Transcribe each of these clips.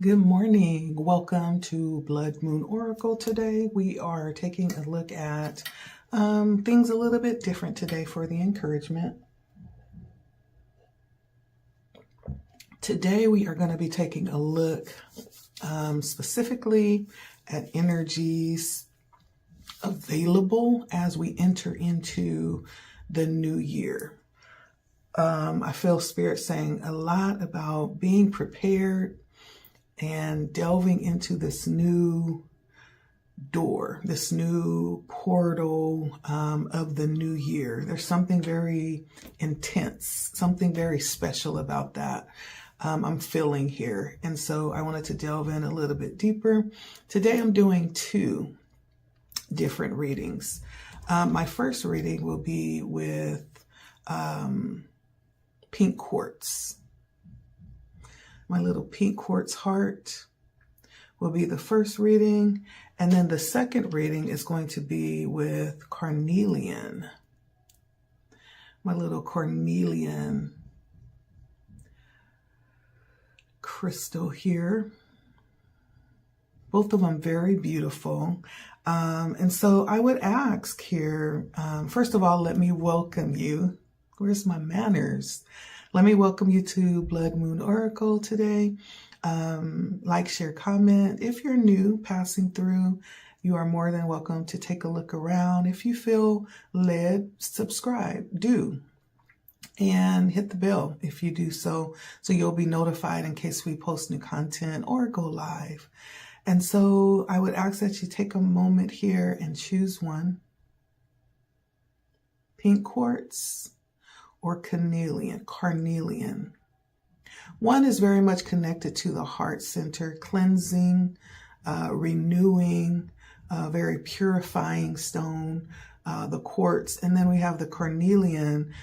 Good morning. Welcome to Blood Moon Oracle. Today we are taking a look at things a little bit different today for the encouragement. Today we are going to be taking a look specifically at energies available as we enter into the new year. I feel Spirit saying a lot about being prepared and delving into this new door, this new portal of the new year. There's something very intense, something very special about that I'm feeling here. And so I wanted to delve in a little bit deeper. Today I'm doing two different readings. My first reading will be with pink quartz. My little pink quartz heart will be the first reading. And then the second reading is going to be with carnelian. My little carnelian crystal here. Both of them very beautiful. And so I would ask here, first of all, let me welcome you. Where's my manners? Let me welcome you to Blood Moon Oracle today. Like, share, comment. If you're new, passing through, you are more than welcome to take a look around. If you feel led, subscribe, do. And hit the bell if you do so you'll be notified in case we post new content or go live. And so I would ask that you take a moment here and choose one. Pink quartz or carnelian. One is very much connected to the heart center, cleansing, renewing, very purifying stone, the quartz. And then we have the carnelian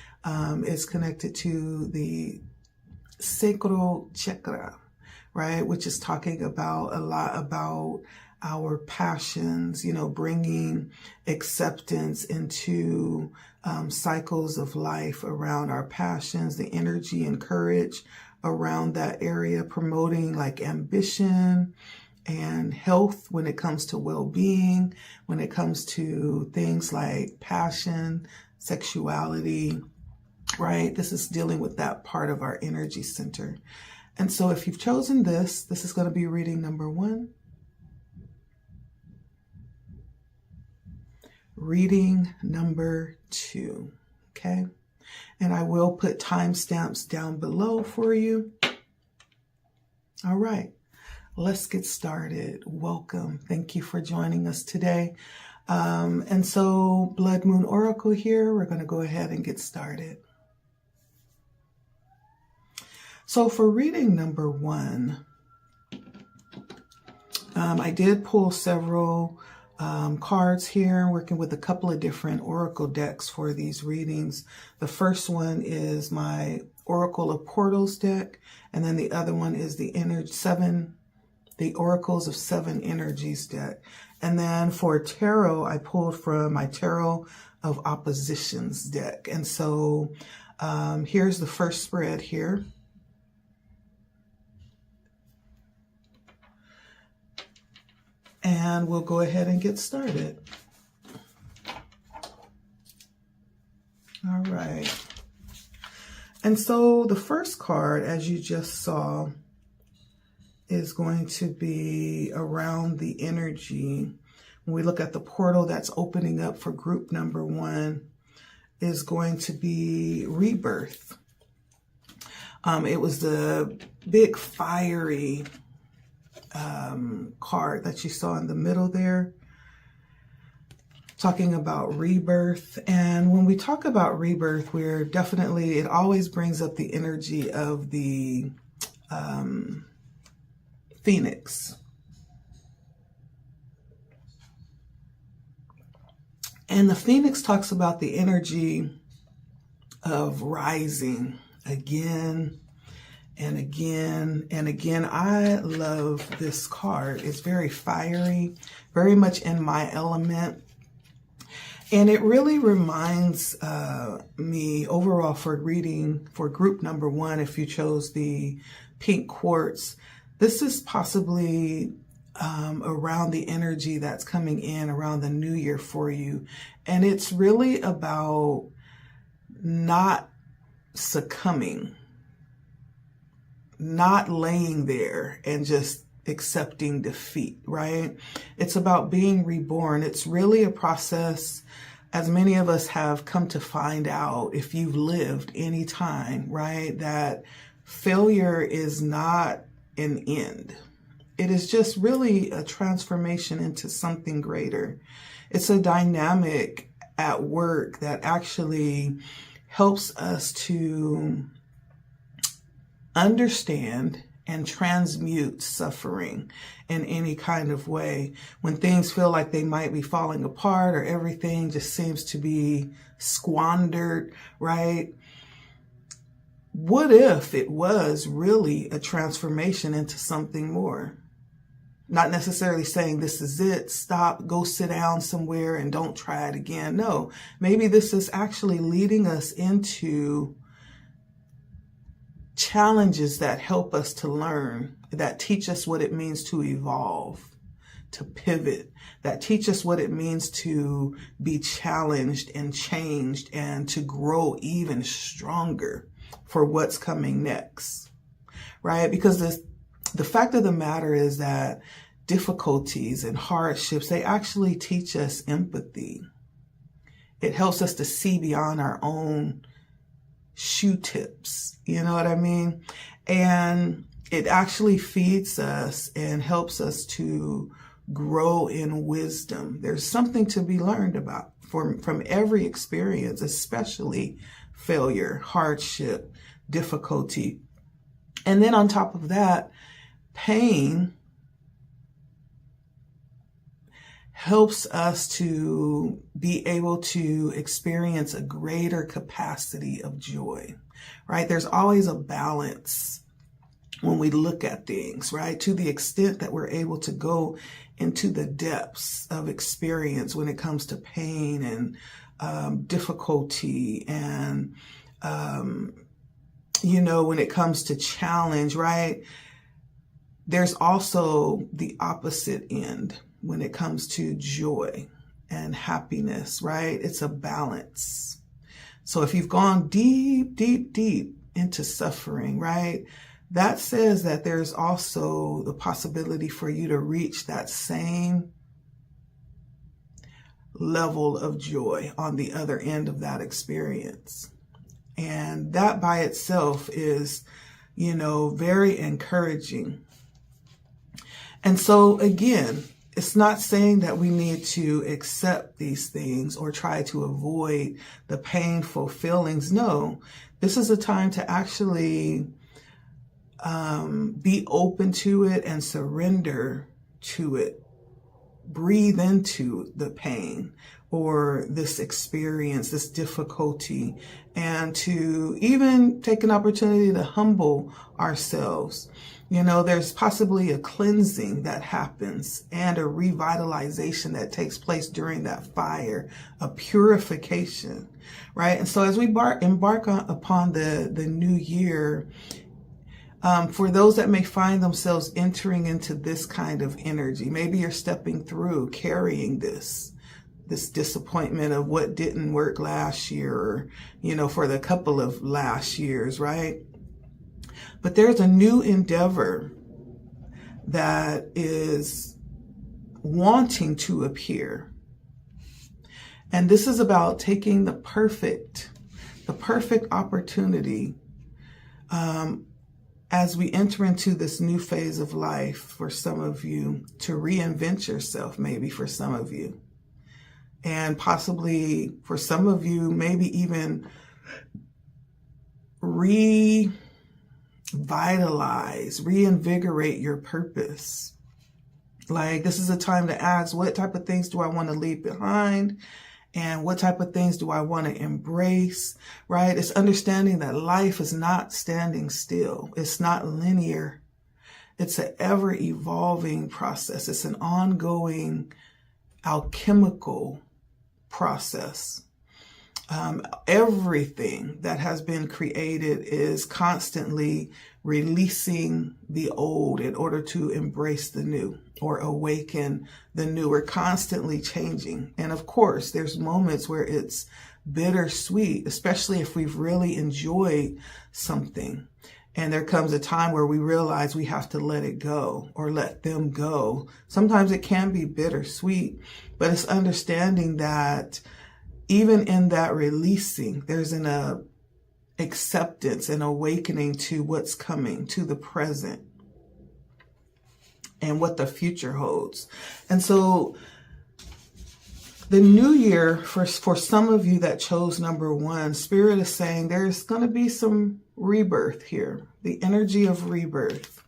is connected to the sacral chakra, right? Which is talking about a lot about our passions, bringing acceptance into cycles of life around our passions, the energy and courage around that area, promoting like ambition and health when it comes to well-being, when it comes to things like passion, sexuality, right? This is dealing with that part of our energy center. And so if you've chosen this is going to be reading number one. Reading number two, okay? And I will put timestamps down below for you. All right, let's get started. Welcome. Thank you for joining us today. And so Blood Moon Oracle here, we're going to go ahead and get started. So for reading number one, I did pull several cards here, working with a couple of different oracle decks for these readings. The first one is my Oracle of Portals deck, and then the other one is the Oracles of Seven Energies deck. And then for tarot, I pulled from my Tarot of Oppositions deck. And so here's the first spread here. And we'll go ahead and get started. All right. And so the first card, as you just saw, is going to be around the energy. When we look at the portal that's opening up for group number one, is going to be rebirth. It was the big fiery card that you saw in the middle there, talking about rebirth. And when we talk about rebirth, we're definitely, it always brings up the energy of the phoenix. And the phoenix talks about the energy of rising again and again and again. I love this card. It's very fiery, very much in my element. And it really reminds me overall for reading for group number one, if you chose the pink quartz, This is possibly around the energy that's coming in around the new year for you. And it's really about not succumbing, not laying there and just accepting defeat, right? It's about being reborn. It's really a process, as many of us have come to find out if you've lived any time, right? That failure is not an end. It is just really a transformation into something greater. It's a dynamic at work that actually helps us to understand and transmute suffering in any kind of way. When things feel like they might be falling apart or everything just seems to be squandered, right? What if it was really a transformation into something more? Not necessarily saying this is it, stop, go sit down somewhere and don't try it again. No, maybe this is actually leading us into challenges that help us to learn, that teach us what it means to evolve, to pivot, that teach us what it means to be challenged and changed and to grow even stronger for what's coming next, right? Because the fact of the matter is that difficulties and hardships, they actually teach us empathy. It helps us to see beyond our own shoe tips, you know what I mean? And it actually feeds us and helps us to grow in wisdom. There's something to be learned about from every experience, especially failure, hardship, difficulty. And then on top of that, pain helps us to be able to experience a greater capacity of joy, right? There's always a balance when we look at things, right? To the extent that we're able to go into the depths of experience when it comes to pain and difficulty and, when it comes to challenge, right? There's also the opposite end when it comes to joy and happiness, right? It's a balance. So if you've gone deep, deep, deep into suffering, right? That says that there's also the possibility for you to reach that same level of joy on the other end of that experience. And that by itself is, very encouraging. And so again, it's not saying that we need to accept these things or try to avoid the painful feelings. No, this is a time to actually be open to it and surrender to it. Breathe into the pain or this experience, this difficulty, and to even take an opportunity to humble ourselves. There's possibly a cleansing that happens and a revitalization that takes place during that fire, a purification, right? And so as we embark upon the new year, for those that may find themselves entering into this kind of energy, maybe you're stepping through, carrying this disappointment of what didn't work last year or, for the couple of last years, right? But there's a new endeavor that is wanting to appear. And this is about taking the perfect opportunity as we enter into this new phase of life for some of you to reinvent yourself, maybe for some of you. And possibly for some of you, maybe even revitalize, reinvigorate your purpose. Like, this is a time to ask, what type of things do I want to leave behind? And what type of things do I want to embrace, right? It's understanding that life is not standing still. It's not linear. It's an ever-evolving process. It's an ongoing alchemical process. Everything that has been created is constantly releasing the old in order to embrace the new or awaken the new. We're constantly changing. And of course, there's moments where it's bittersweet, especially if we've really enjoyed something. And there comes a time where we realize we have to let it go or let them go. Sometimes it can be bittersweet, but it's understanding that even in that releasing, there's an acceptance and awakening to what's coming, to the present, and what the future holds. And so the new year, for some of you that chose number 1, Spirit is saying there's going to be some rebirth here, the energy of rebirth.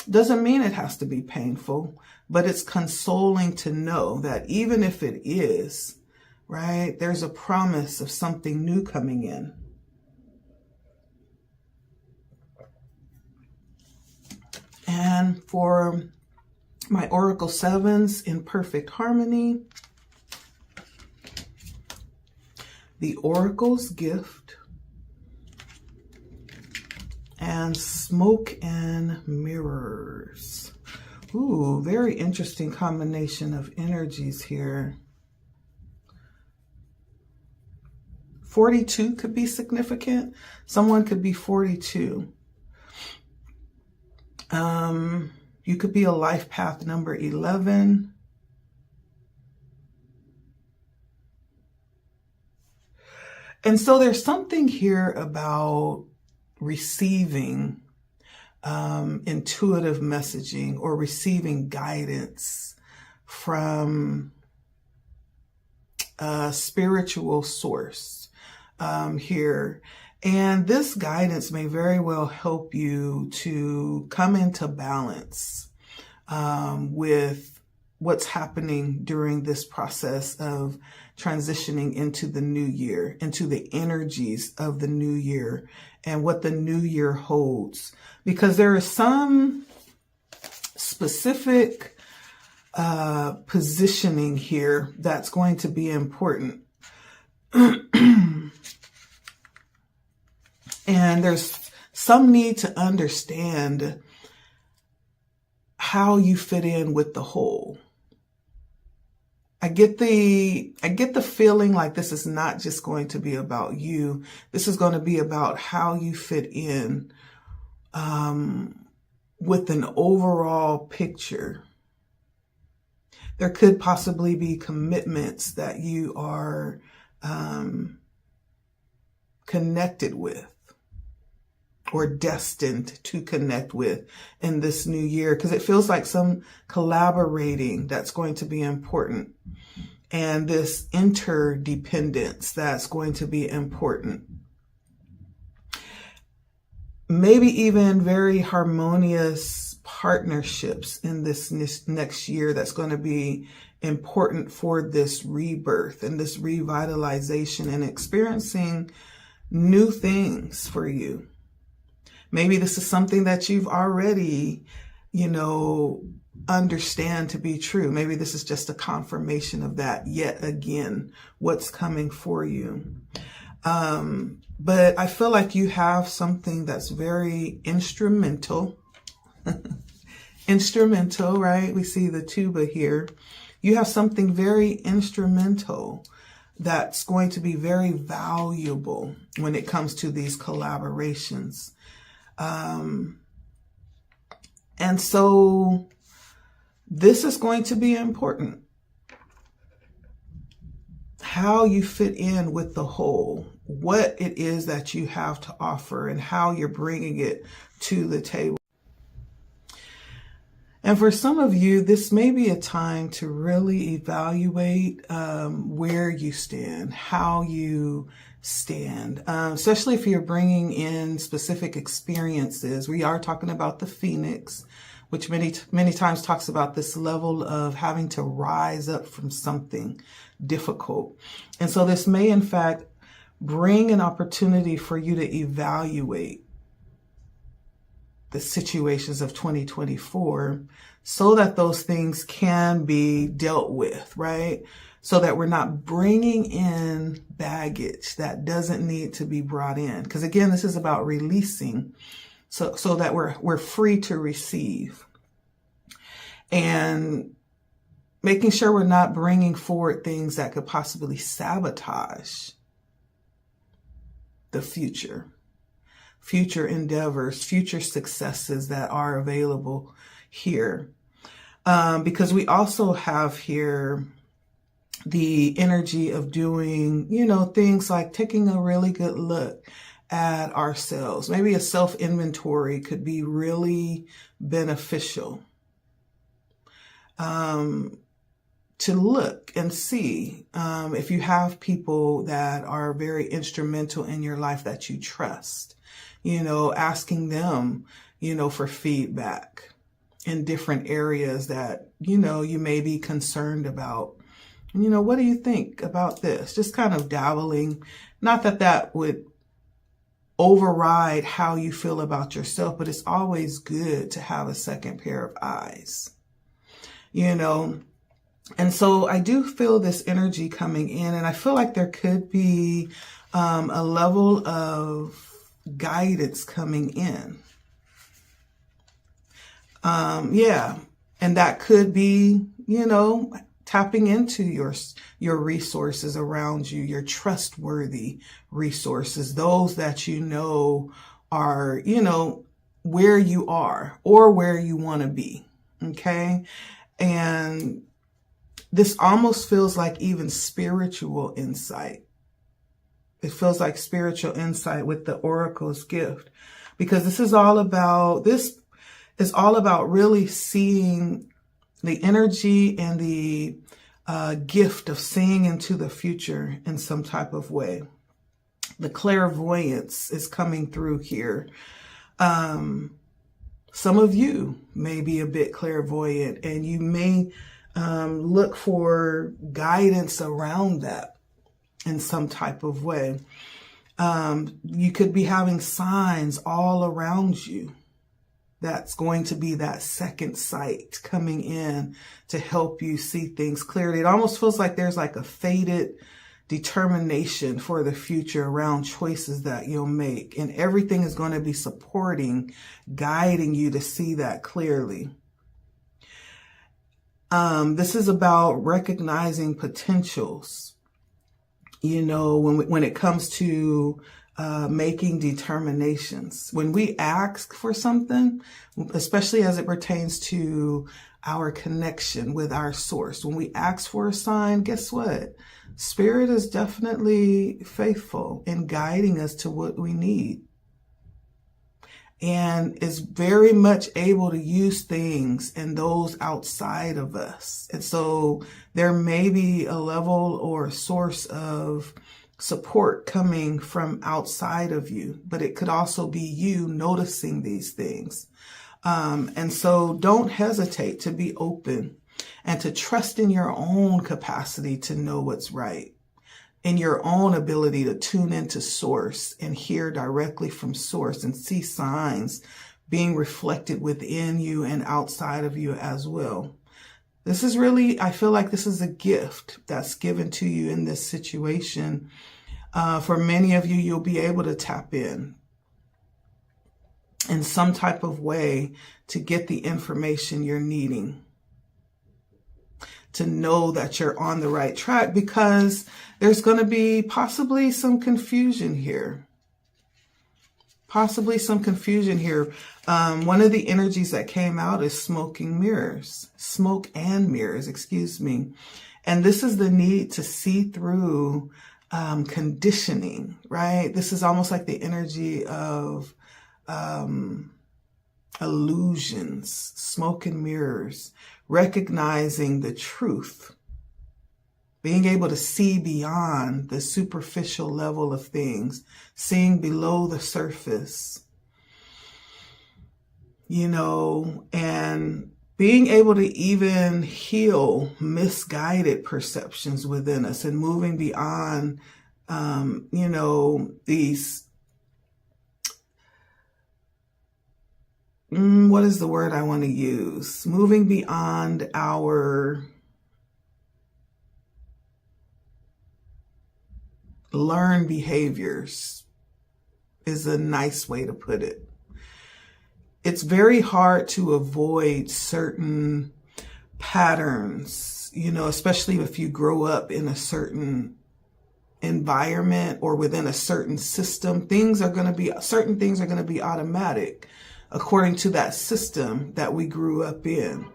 Doesn't mean it has to be painful, but it's consoling to know that even if it is, right, there's a promise of something new coming in. And for my Oracle 7s in perfect harmony, the Oracle's gift and smoke and mirrors. Ooh, very interesting combination of energies here. 42 could be significant. Someone could be 42. You could be a life path number 11. And so there's something here about receiving intuitive messaging or receiving guidance from a spiritual source here. And this guidance may very well help you to come into balance with what's happening during this process of transitioning into the new year, into the energies of the new year and what the new year holds. Because there is some specific positioning here that's going to be important. And there's some need to understand how you fit in with the whole. I get the feeling like this is not just going to be about you. This is going to be about how you fit in with an overall picture. There could possibly be commitments that you are connected with or destined to connect with in this new year, because it feels like some collaborating that's going to be important, and this interdependence that's going to be important. Maybe even very harmonious partnerships in this next year that's going to be important for this rebirth and this revitalization and experiencing new things for you. Maybe this is something that you've already, understand to be true. Maybe this is just a confirmation of that yet again, what's coming for you. But I feel like you have something that's very instrumental. Instrumental, right? We see the tuba here. You have something very instrumental that's going to be very valuable when it comes to these collaborations. And so this is going to be important. How you fit in with the whole, what it is that you have to offer and how you're bringing it to the table. And for some of you, this may be a time to really evaluate where you stand, how you stand, especially if you're bringing in specific experiences. We are talking about the Phoenix, which many times talks about this level of having to rise up from something difficult. And so this may, in fact, bring an opportunity for you to evaluate the situations of 2024 so that those things can be dealt with, right? so that we're not bringing in baggage that doesn't need to be brought in. Because again, this is about releasing so that we're free to receive, and making sure we're not bringing forward things that could possibly sabotage the future endeavors, future successes that are available here. Because we also have here the energy of doing, things like taking a really good look at ourselves. Maybe a self-inventory could be really beneficial. To look and see if you have people that are very instrumental in your life that you trust, asking them, for feedback in different areas that, you may be concerned about. What do you think about this? Just kind of dabbling. Not that that would override how you feel about yourself, but it's always good to have a second pair of eyes, And so I do feel this energy coming in, and I feel like there could be a level of guidance coming in. And that could be, tapping into your resources around you, your trustworthy resources, those that are, where you are or where you want to be. Okay. And this almost feels like even spiritual insight. It feels like spiritual insight with the Oracle's gift, because this is all about really seeing the energy and the gift of seeing into the future in some type of way. The clairvoyance is coming through here. Some of you may be a bit clairvoyant, and you may look for guidance around that in some type of way. You could be having signs all around you. That's going to be that second sight coming in to help you see things clearly. It almost feels like there's like a fated determination for the future around choices that you'll make. And everything is going to be supporting, guiding you to see that clearly. This is about recognizing potentials. When it comes to making determinations. When we ask for something, especially as it pertains to our connection with our source, when we ask for a sign, guess what? Spirit is definitely faithful in guiding us to what we need, and is very much able to use things and those outside of us. And so there may be a level or a source of support coming from outside of you, but it could also be you noticing these things. And so don't hesitate to be open and to trust in your own capacity to know what's right, in your own ability to tune into source and hear directly from source and see signs being reflected within you and outside of you as well. This is really, I feel like this is a gift that's given to you in this situation. For many of you, you'll be able to tap in some type of way to get the information you're needing, to know that you're on the right track, because there's going to be possibly some confusion here. One of the energies that came out is smoke and mirrors, excuse me. And this is the need to see through conditioning, right? This is almost like the energy of illusions, smoke and mirrors, recognizing the truth, being able to see beyond the superficial level of things, seeing below the surface, and being able to even heal misguided perceptions within us and moving beyond, these, what is the word I want to use? Moving beyond our learned behaviors is a nice way to put it. It's very hard to avoid certain patterns, especially if you grow up in a certain environment or within a certain system. Certain things are going to be automatic according to that system that we grew up in.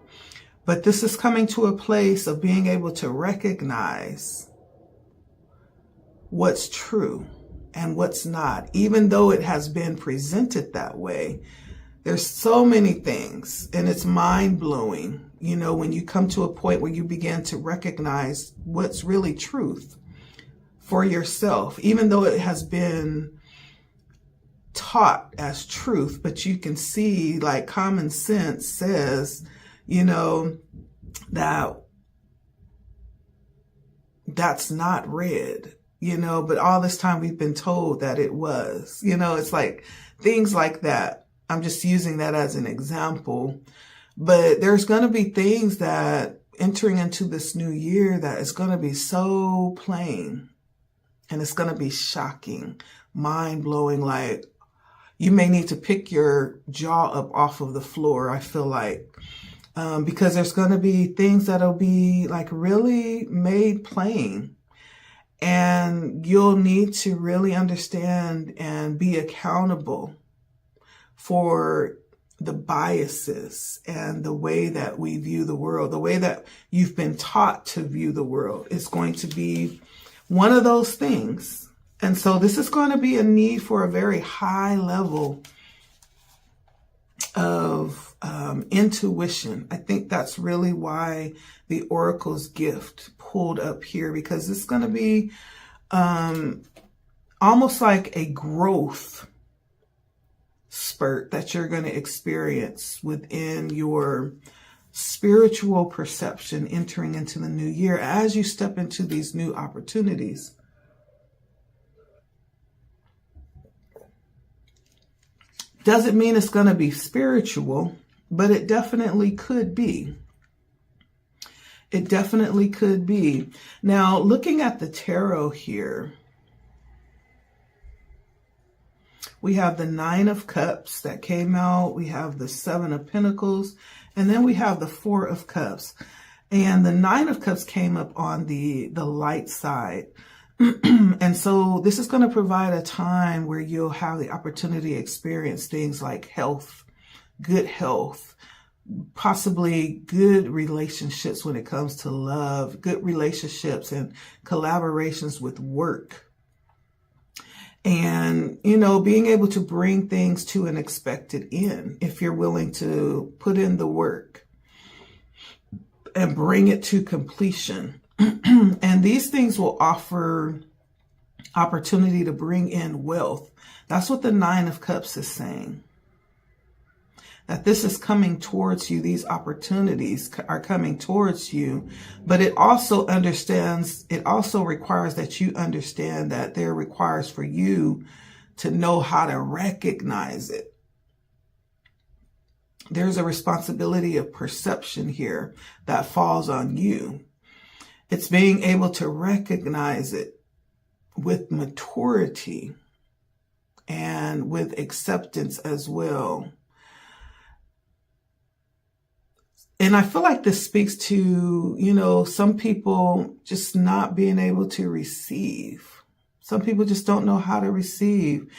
But this is coming to a place of being able to recognize what's true and what's not, even though it has been presented that way. There's so many things, and it's mind-blowing, when you come to a point where you begin to recognize what's really truth for yourself, even though it has been taught as truth. But you can see, like, common sense says, that that's not red, but all this time we've been told that it was, it's like things like that. I'm just using that as an example, but there's going to be things that entering into this new year that is going to be so plain, and it's going to be shocking, mind blowing. Like, you may need to pick your jaw up off of the floor, I feel like. Because there's going to be things that'll be like really made plain, and you'll need to really understand and be accountable for the biases and the way that we view the world, the way that you've been taught to view the world is going to be one of those things. And so this is going to be a need for a very high level of intuition. I think that's really why the Oracle's gift pulled up here, because it's going to be almost like a growth spurt that you're going to experience within your spiritual perception entering into the new year as you step into these new opportunities. Doesn't mean it's going to be spiritual, but it definitely could be. It definitely could be. Now, looking at the tarot here, we have the Nine of Cups that came out. We have the Seven of Pentacles, and then we have the Four of Cups. And the Nine of Cups came up on the light side. And so this is going to provide a time where you'll have the opportunity to experience things like health, good health, possibly good relationships when it comes to love, good relationships and collaborations with work. And, being able to bring things to an expected end if you're willing to put in the work and bring it to completion. And these things will offer opportunity to bring in wealth. That's what the Nine of Cups is saying. That this is coming towards you. These opportunities are coming towards you. But it also requires that you understand that there requires for you to know how to recognize it. There's a responsibility of perception here that falls on you. It's being able to recognize it with maturity and with acceptance as well. And I feel like this speaks to, some people just not being able to receive. Some people just don't know how to receive.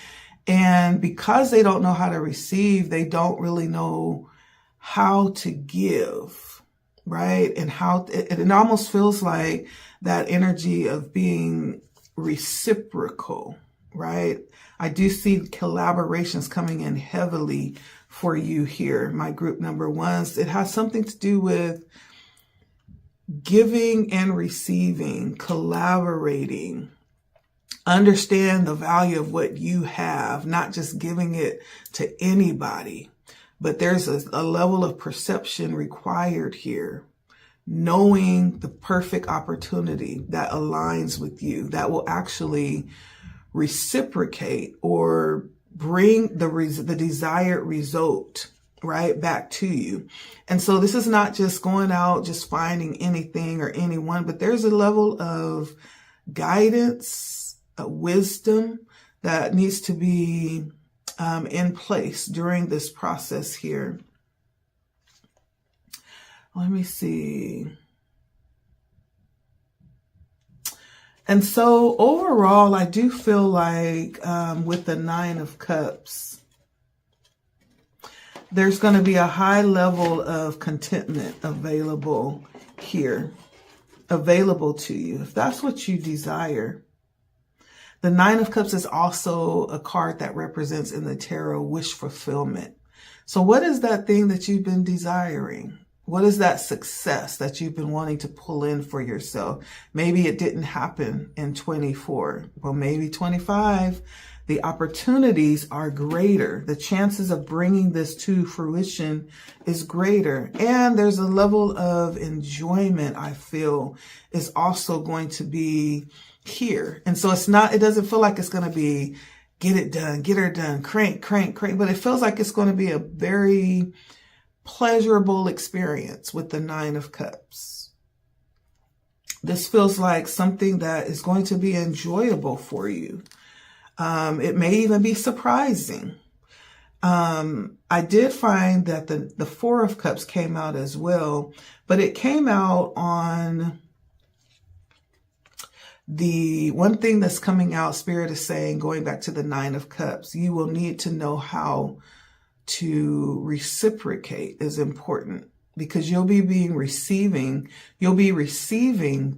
And because they don't know how to receive, they don't really know how to give, right? And how it almost feels like that energy of being reciprocal, right? I do see collaborations coming in heavily for you here, my group number ones. It has something to do with giving and receiving, collaborating. Understand the value of what you have, not just giving it to anybody, but there's a level of perception required here. Knowing the perfect opportunity that aligns with you, that will actually reciprocate or bring the desired result right back to you. And so this is not just going out, just finding anything or anyone, but there's a level of guidance, wisdom that needs to be in place during this process here. Let me see. And so overall, I do feel like with the Nine of Cups, there's going to be a high level of contentment available here, available to you, if that's what you desire. The Nine of Cups is also a card that represents in the tarot wish fulfillment. So what is that thing that you've been desiring? What is that success that you've been wanting to pull in for yourself? Maybe it didn't happen in 24. Well, maybe 25. The opportunities are greater. The chances of bringing this to fruition is greater. And there's a level of enjoyment, I feel, is also going to be here. And so it doesn't feel like it's going to be get it done, get her done, crank, crank, crank. But it feels like it's going to be a very pleasurable experience with the Nine of Cups. This feels like something that is going to be enjoyable for you. It may even be surprising. I did find that the Four of Cups came out as well, but it came out on the one thing that's coming out. Spirit is saying, going back to the Nine of Cups, you will need to know how to reciprocate is important, because you'll be receiving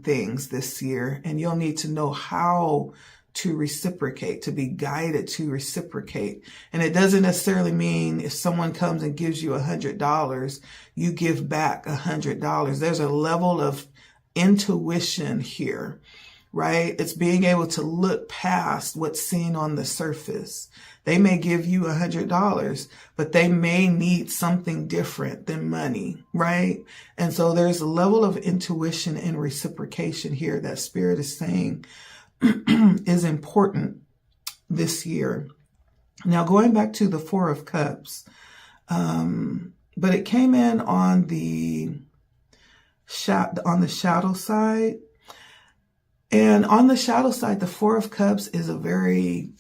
things this year, and you'll need to know how to reciprocate, to be guided to reciprocate. And it doesn't necessarily mean if someone comes and gives you $100, you give back $100. There's a level of intuition here, right? It's being able to look past what's seen on the surface. They may give you $100, but they may need something different than money, right? And so there's a level of intuition and reciprocation here that Spirit is saying is important this year. Now, going back to the Four of Cups, but it came in on the shadow side. And on the shadow side, the Four of Cups is a very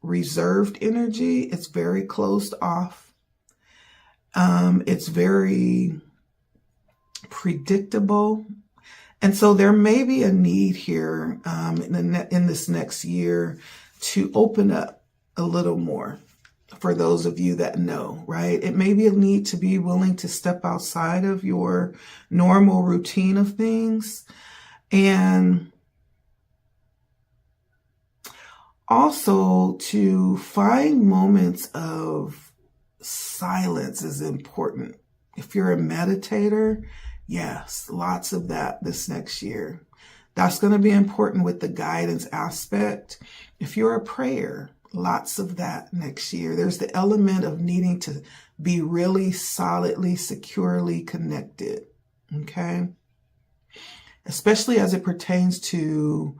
reserved energy. It's very closed off. It's very predictable. And so there may be a need here in this next year to open up a little more for those of you that know, right? It may be a need to be willing to step outside of your normal routine of things. And also to find moments of silence is important. If you're a meditator, yes, lots of that this next year. That's going to be important with the guidance aspect. If you're a prayer, lots of that next year. There's the element of needing to be really solidly, securely connected. Okay. Especially as it pertains to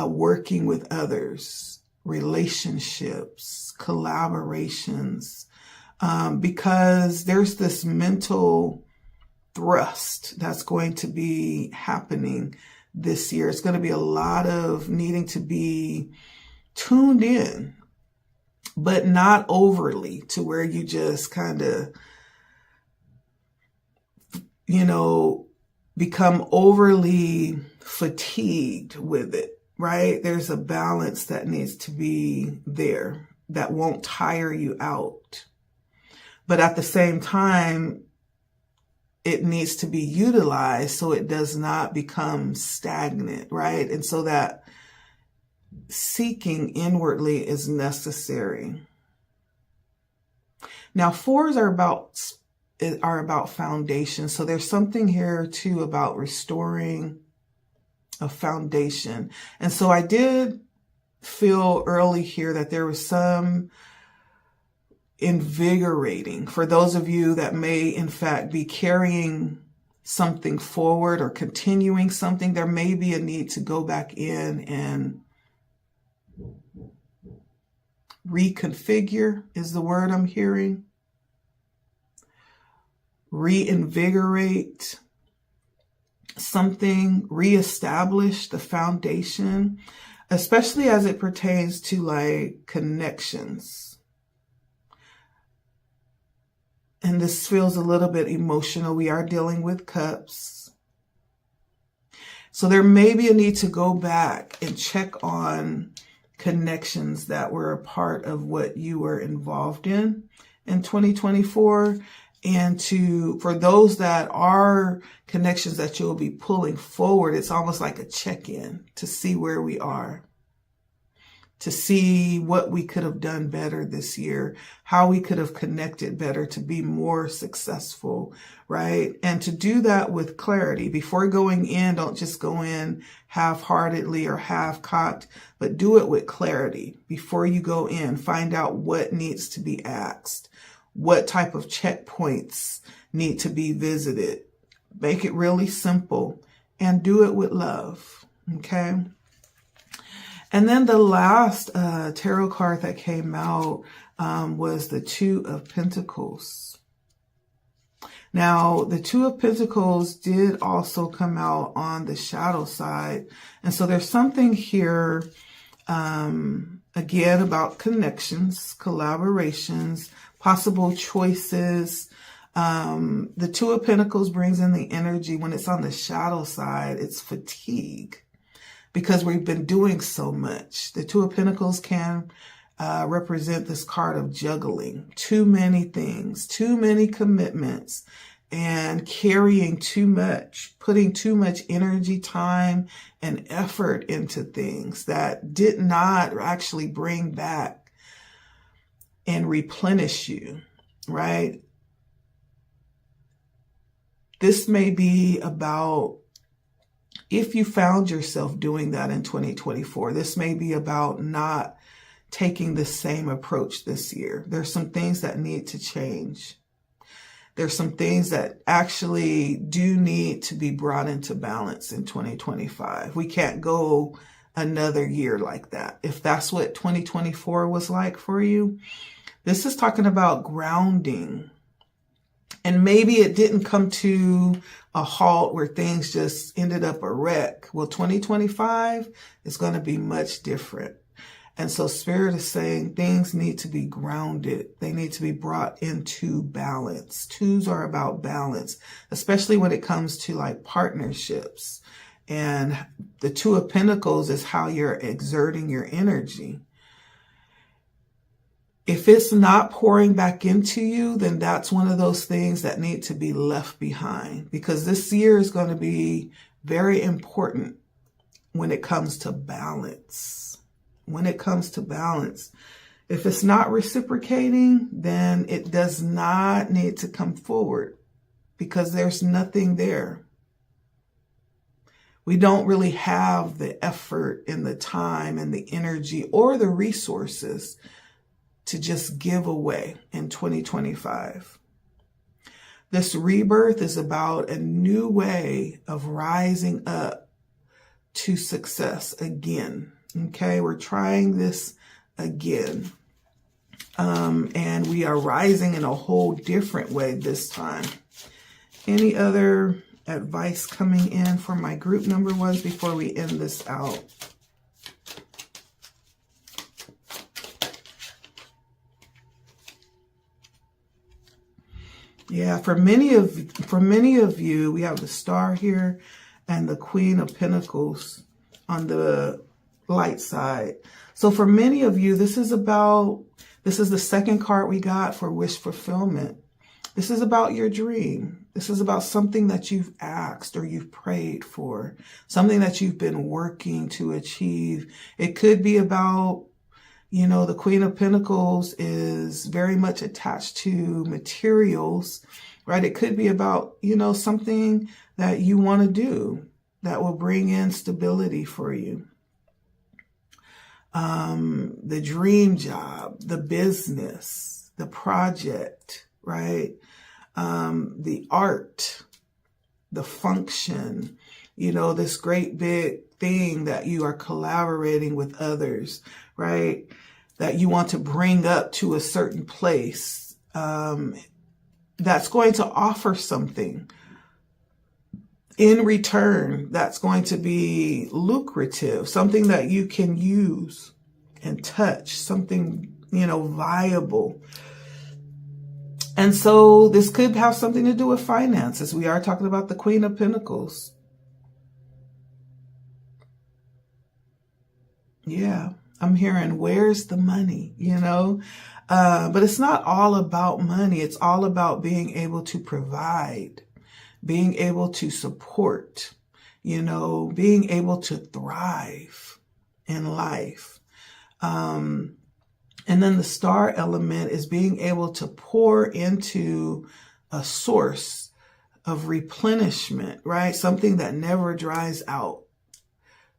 working with others, relationships, collaborations, because there's this mental thrust that's going to be happening this year. It's going to be a lot of needing to be tuned in, but not overly to where you just kind of, become overly fatigued with it, right? There's a balance that needs to be there that won't tire you out. But at the same time, it needs to be utilized so it does not become stagnant, right? And so that seeking inwardly is necessary. Now, fours are about foundation. So there's something here too about restoring a foundation. And so I did feel early here that there was some invigorating for those of you that may in fact be carrying something forward or continuing something. There may be a need to go back in and reconfigure is the word I'm hearing. Reinvigorate something, reestablish the foundation, especially as it pertains to like connections. And this feels a little bit emotional. We are dealing with cups. So there may be a need to go back and check on connections that were a part of what you were involved in 2024. And for those that are connections that you'll be pulling forward, it's almost like a check-in to see where we are, to see what we could have done better this year, how we could have connected better to be more successful, right? And to do that with clarity. Before going in, don't just go in half-heartedly or half-cocked, but do it with clarity. Before you go in, find out what needs to be asked, what type of checkpoints need to be visited. Make it really simple and do it with love, okay? And then the last tarot card that came out was the Two of Pentacles. Now, the Two of Pentacles did also come out on the shadow side. And so there's something here, again, about connections, collaborations, possible choices. The Two of Pentacles brings in the energy. When it's on the shadow side, it's fatigue, because we've been doing so much. The Two of Pentacles can represent this card of juggling too many things, too many commitments, and carrying too much, putting too much energy, time, and effort into things that did not actually bring back and replenish you, right? This may be about, if you found yourself doing that in 2024, this may be about not taking the same approach this year. There's some things that need to change. There's some things that actually do need to be brought into balance in 2025. We can't go another year like that. If that's what 2024 was like for you, this is talking about grounding. And maybe it didn't come to a halt where things just ended up a wreck. Well, 2025 is going to be much different. And so Spirit is saying things need to be grounded. They need to be brought into balance. Twos are about balance, especially when it comes to like partnerships. And the Two of Pentacles is how you're exerting your energy. If it's not pouring back into you, then that's one of those things that need to be left behind, because this year is going to be very important when it comes to balance. When it comes to balance, if it's not reciprocating, then it does not need to come forward, because there's nothing there. We don't really have the effort and the time and the energy or the resources to just give away in 2025. This rebirth is about a new way of rising up to success again. Okay, we're trying this again. And we are rising in a whole different way this time. Any other advice coming in for my group number ones before we end this out? Yeah, for many of you, we have the Star here and the Queen of Pentacles on the light side. So for many of you, this is the second card we got for wish fulfillment. This is about your dream. This is about something that you've asked or you've prayed for, something that you've been working to achieve. It could be about, the Queen of Pentacles is very much attached to materials, right? It could be about, something that you want to do that will bring in stability for you. The dream job, the business, the project, right? The art, the function, this great big thing that you are collaborating with others, right? That you want to bring up to a certain place, that's going to offer something. in return that's going to be lucrative, something that you can use and touch, something, viable. And so this could have something to do with finances. We are talking about the Queen of Pentacles. Yeah, I'm hearing, where's the money, But it's not all about money. It's all about being able to provide, being able to support, being able to thrive in life. And then the star element is being able to pour into a source of replenishment, right? Something that never dries out,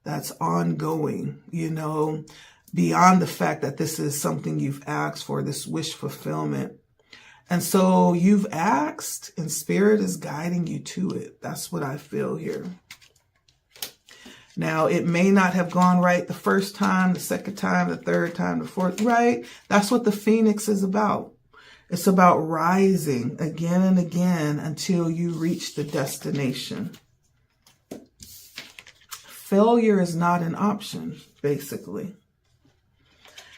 that's ongoing, beyond the fact that this is something you've asked for, this wish fulfillment. And so you've asked and Spirit is guiding you to it. That's what I feel here. Now, it may not have gone right the first time, the second time, the third time, the fourth, right? That's what the Phoenix is about. It's about rising again and again until you reach the destination. Failure is not an option, basically.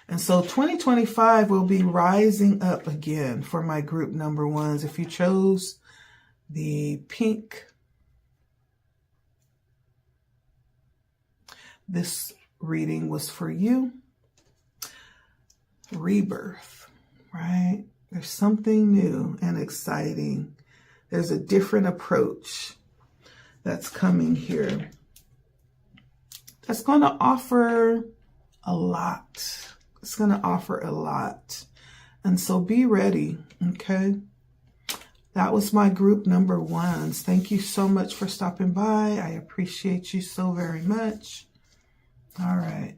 And so 2025 will be rising up again for my group number ones. If you chose the pink, this reading was for you. Rebirth, right? There's something new and exciting. There's a different approach that's coming here. That's going to offer a lot. It's going to offer a lot. And so be ready, okay? That was my group number ones. Thank you so much for stopping by. I appreciate you so very much. All right.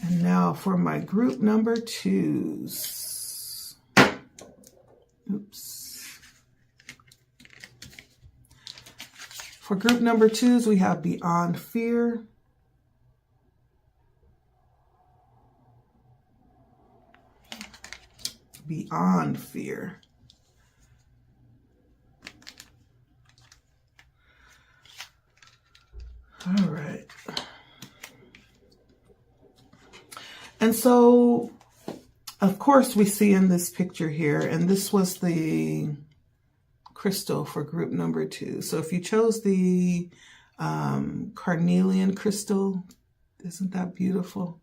And now for my group number twos. Oops. For group number twos, we have Beyond Fear. Beyond Fear. All right. And so, of course, we see in this picture here, and this was the crystal for group number two. So if you chose the carnelian crystal, isn't that beautiful?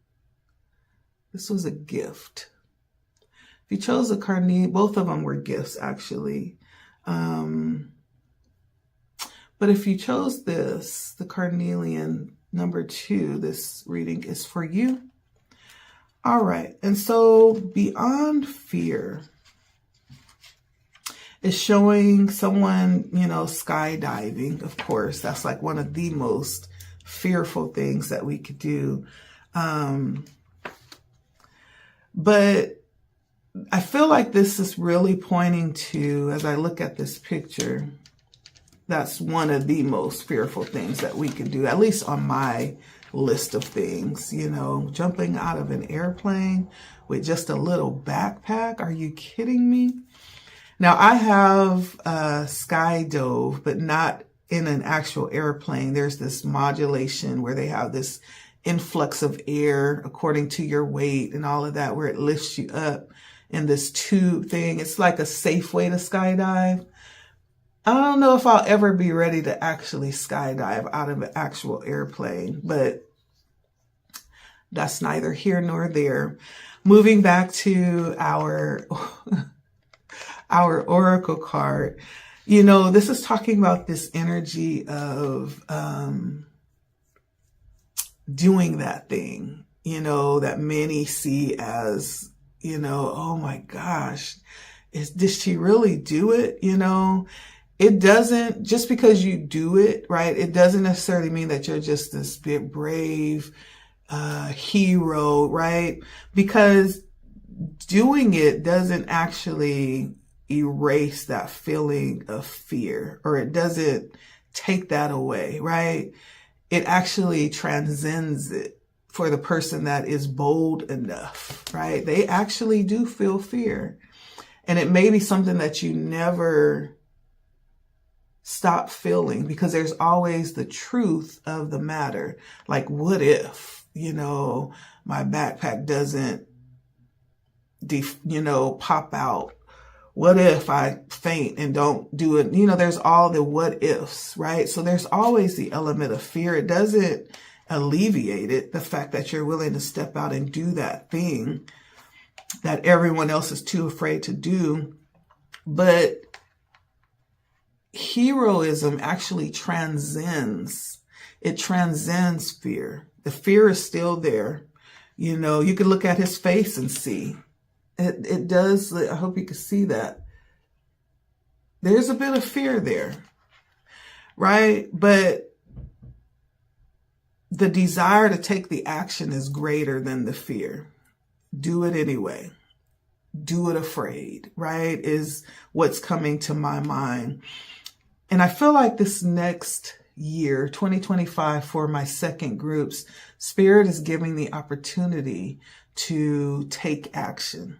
This was a gift. If you chose a carnelian, both of them were gifts, actually. But if you chose this, the carnelian number two, this reading is for you. All right. And so Beyond Fear is showing someone, skydiving. Of course, that's like one of the most fearful things that we could do. But I feel like this is really pointing to, as I look at this picture, that's one of the most fearful things that we could do, at least on my list of things, jumping out of an airplane with just a little backpack. Are you kidding me? Now, I have skydove, but not in an actual airplane. There's this modulation where they have this influx of air according to your weight and all of that, where it lifts you up in this tube thing. It's like a safe way to skydive. I don't know if I'll ever be ready to actually skydive out of an actual airplane, but that's neither here nor there. Moving back to our oracle card, this is talking about this energy of doing that thing, that many see as, oh my gosh, did she really do it? It doesn't, just because you do it, right, it doesn't necessarily mean that you're just this big brave hero, right? Because doing it doesn't actually erase that feeling of fear, or it doesn't take that away, right? It actually transcends it for the person that is bold enough, right? They actually do feel fear. And it may be something that you never Stop feeling, because there's always the truth of the matter. Like, what if, my backpack doesn't, pop out? What if I faint and don't do it? There's all the what ifs, right? So there's always the element of fear. It doesn't alleviate it, the fact that you're willing to step out and do that thing that everyone else is too afraid to do. But heroism actually transcends fear. The fear is still there. You could look at his face and see. It does. I hope you can see that. There's a bit of fear there, right? But the desire to take the action is greater than the fear. Do it anyway. Do it afraid, right? Is what's coming to my mind. And I feel like this next year, 2025, for my second groups, Spirit is giving the opportunity to take action.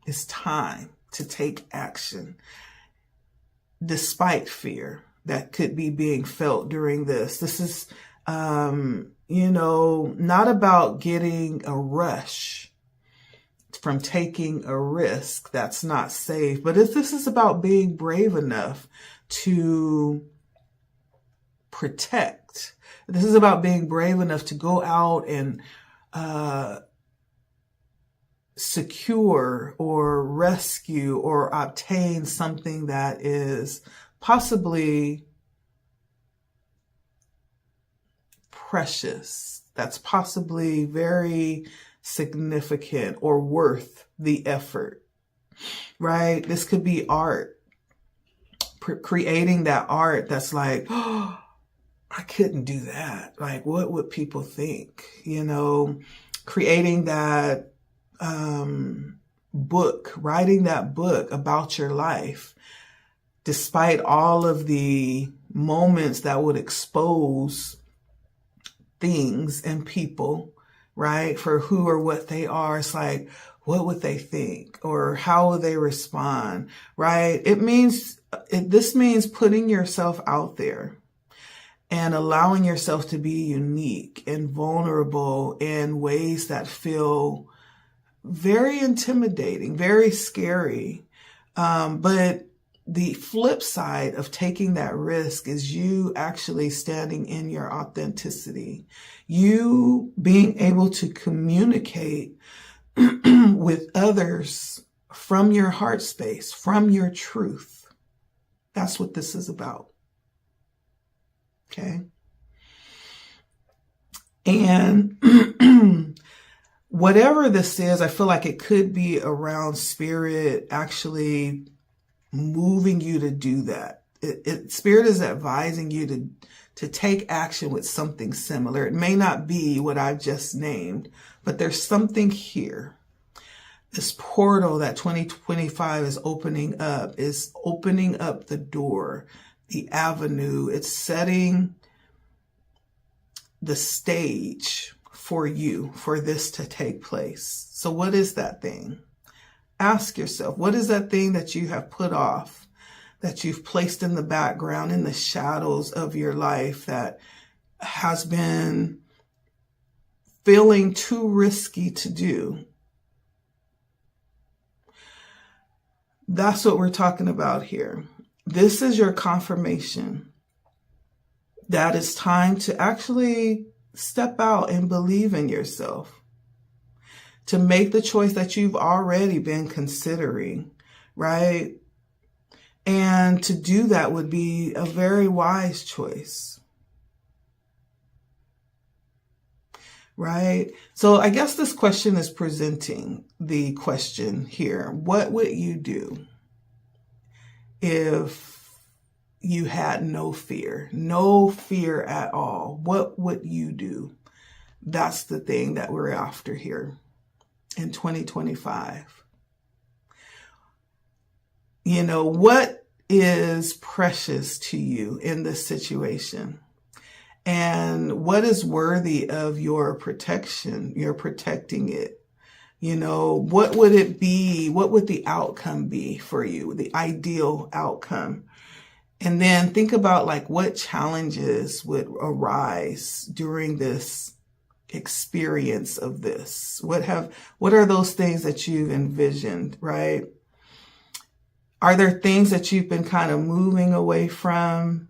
It's time to take action despite fear that could be being felt during this. This is, not about getting a rush from taking a risk that's not safe, but this is about being brave enough to protect. This is about being brave enough to go out and secure or rescue or obtain something that is possibly precious, that's possibly very significant or worth the effort, right? This could be art, creating that art that's like, oh, I couldn't do that. Like, what would people think? Creating that book, writing that book about your life, despite all of the moments that would expose things and people, right, for who or what they are. It's like, what would they think, or how will they respond, right? This means putting yourself out there and allowing yourself to be unique and vulnerable in ways that feel very intimidating, very scary. But the flip side of taking that risk is you actually standing in your authenticity, you being able to communicate with others from your heart space, from your truth. That's what this is about. Okay. And whatever this is, I feel like it could be around Spirit actually moving you to do that. Spirit is advising you to take action with something similar. It may not be what I've just named, but there's something here. This portal that 2025 is opening up the door, the avenue. It's setting the stage for you, for this to take place. So what is that thing? Ask yourself, what is that thing that you have put off, that you've placed in the background, in the shadows of your life, that has been feeling too risky to do? That's what we're talking about here. This is your confirmation that it's time to actually step out and believe in yourself, to make the choice that you've already been considering, right? And to do that would be a very wise choice, right? So I guess this question is presenting the question here. What would you do if you had no fear at all? What would you do? That's the thing that we're after here in 2025. What is precious to you in this situation? And what is worthy of your protection? You're protecting it. What would it be? What would the outcome be for you? The ideal outcome. And then think about like what challenges would arise during this experience of this. What are those things that you've envisioned, right? Are there things that you've been kind of moving away from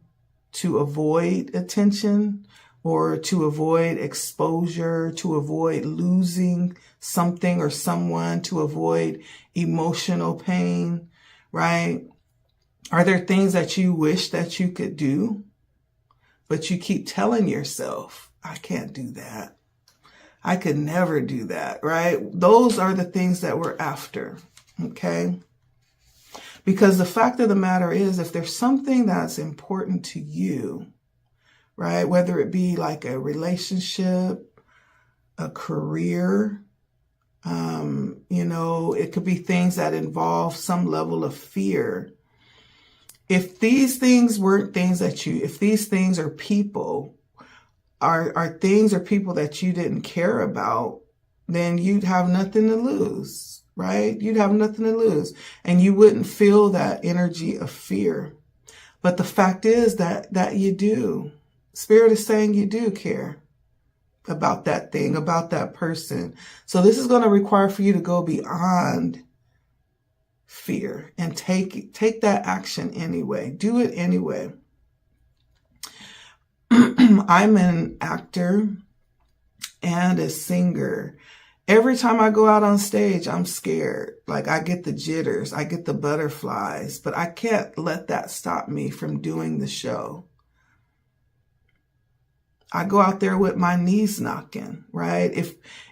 to avoid attention or to avoid exposure, to avoid losing something or someone, to avoid emotional pain, right? Are there things that you wish that you could do, but you keep telling yourself, I can't do that. I could never do that, right? Those are the things that we're after, okay? Because the fact of the matter is, if there's something that's important to you, right, whether it be like a relationship, a career, it could be things that involve some level of fear. If these things weren't things if these things are people, are things or people that you didn't care about, then you'd have nothing to lose, right? You'd have nothing to lose, and you wouldn't feel that energy of fear. But the fact is that you do. Spirit is saying you do care about that thing, about that person. So this is going to require for you to go beyond fear and take that action anyway. Do it anyway. I'm an actor and a singer. Every time I go out on stage, I'm scared. Like I get the jitters, I get the butterflies, but I can't let that stop me from doing the show. I go out there with my knees knocking, right?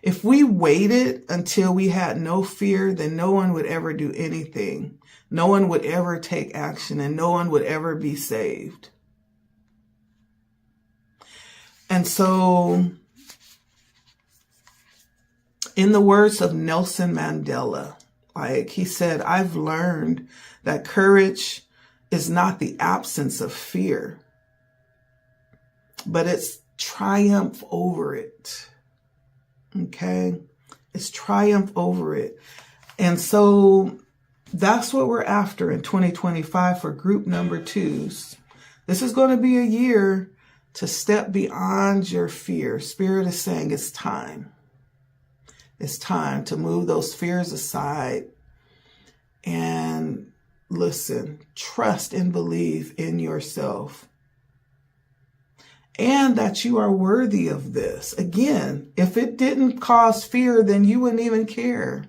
If we waited until we had no fear, then no one would ever do anything. No one would ever take action, and no one would ever be saved. And so, in the words of Nelson Mandela, like he said, I've learned that courage is not the absence of fear, but it's triumph over it. Okay? It's triumph over it. And so that's what we're after in 2025 for group number 2s. This is going to be a year to step beyond your fear. Spirit is saying it's time. It's time to move those fears aside and listen, trust and believe in yourself. And that you are worthy of this. Again, if it didn't cause fear, then you wouldn't even care.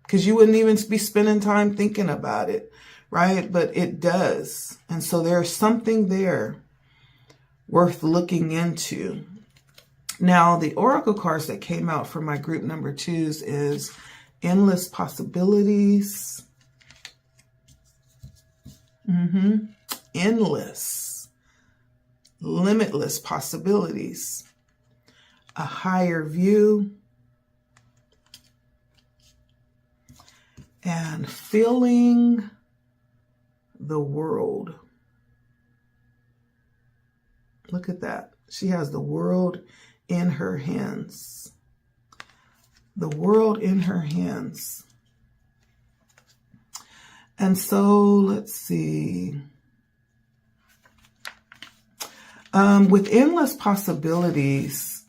Because you wouldn't even be spending time thinking about it, right? But it does. And so there's something there worth looking into. Now, the oracle cards that came out for my group number 2s is endless possibilities. Endless. Limitless possibilities, a higher view, and feeling the world. Look at that. She has the world in her hands. The world in her hands. And so let's see. With endless possibilities,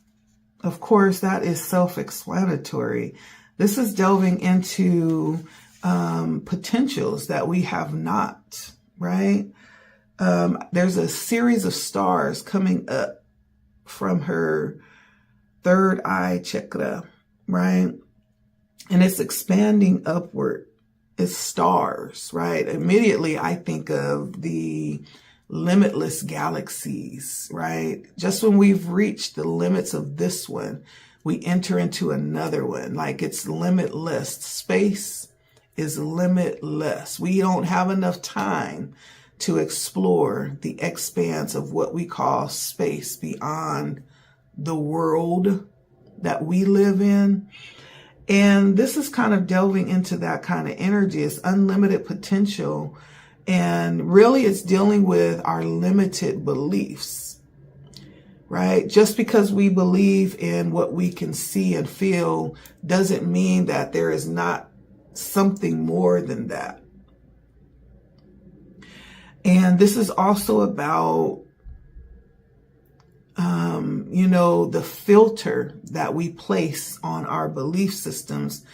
of course, that is self-explanatory. This is delving into potentials that we have not, right? There's a series of stars coming up from her third eye chakra, right? And it's expanding upward. It's stars, right? Immediately, I think of the limitless galaxies, right? Just when we've reached the limits of this one, we enter into another one. Like it's limitless. Space is limitless. We don't have enough time to explore the expanse of what we call space beyond the world that we live in. And this is kind of delving into that kind of energy. It's unlimited potential. And really it's dealing with our limited beliefs, right? Just because we believe in what we can see and feel doesn't mean that there is not something more than that. And this is also about, the filter that we place on our belief systems.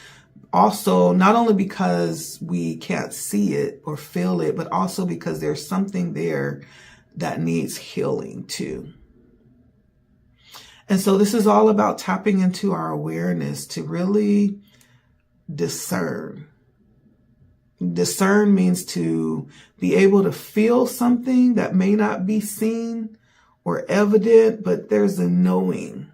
Also, not only because we can't see it or feel it, but also because there's something there that needs healing too. And so this is all about tapping into our awareness to really discern. Discern means to be able to feel something that may not be seen or evident, but there's a knowing.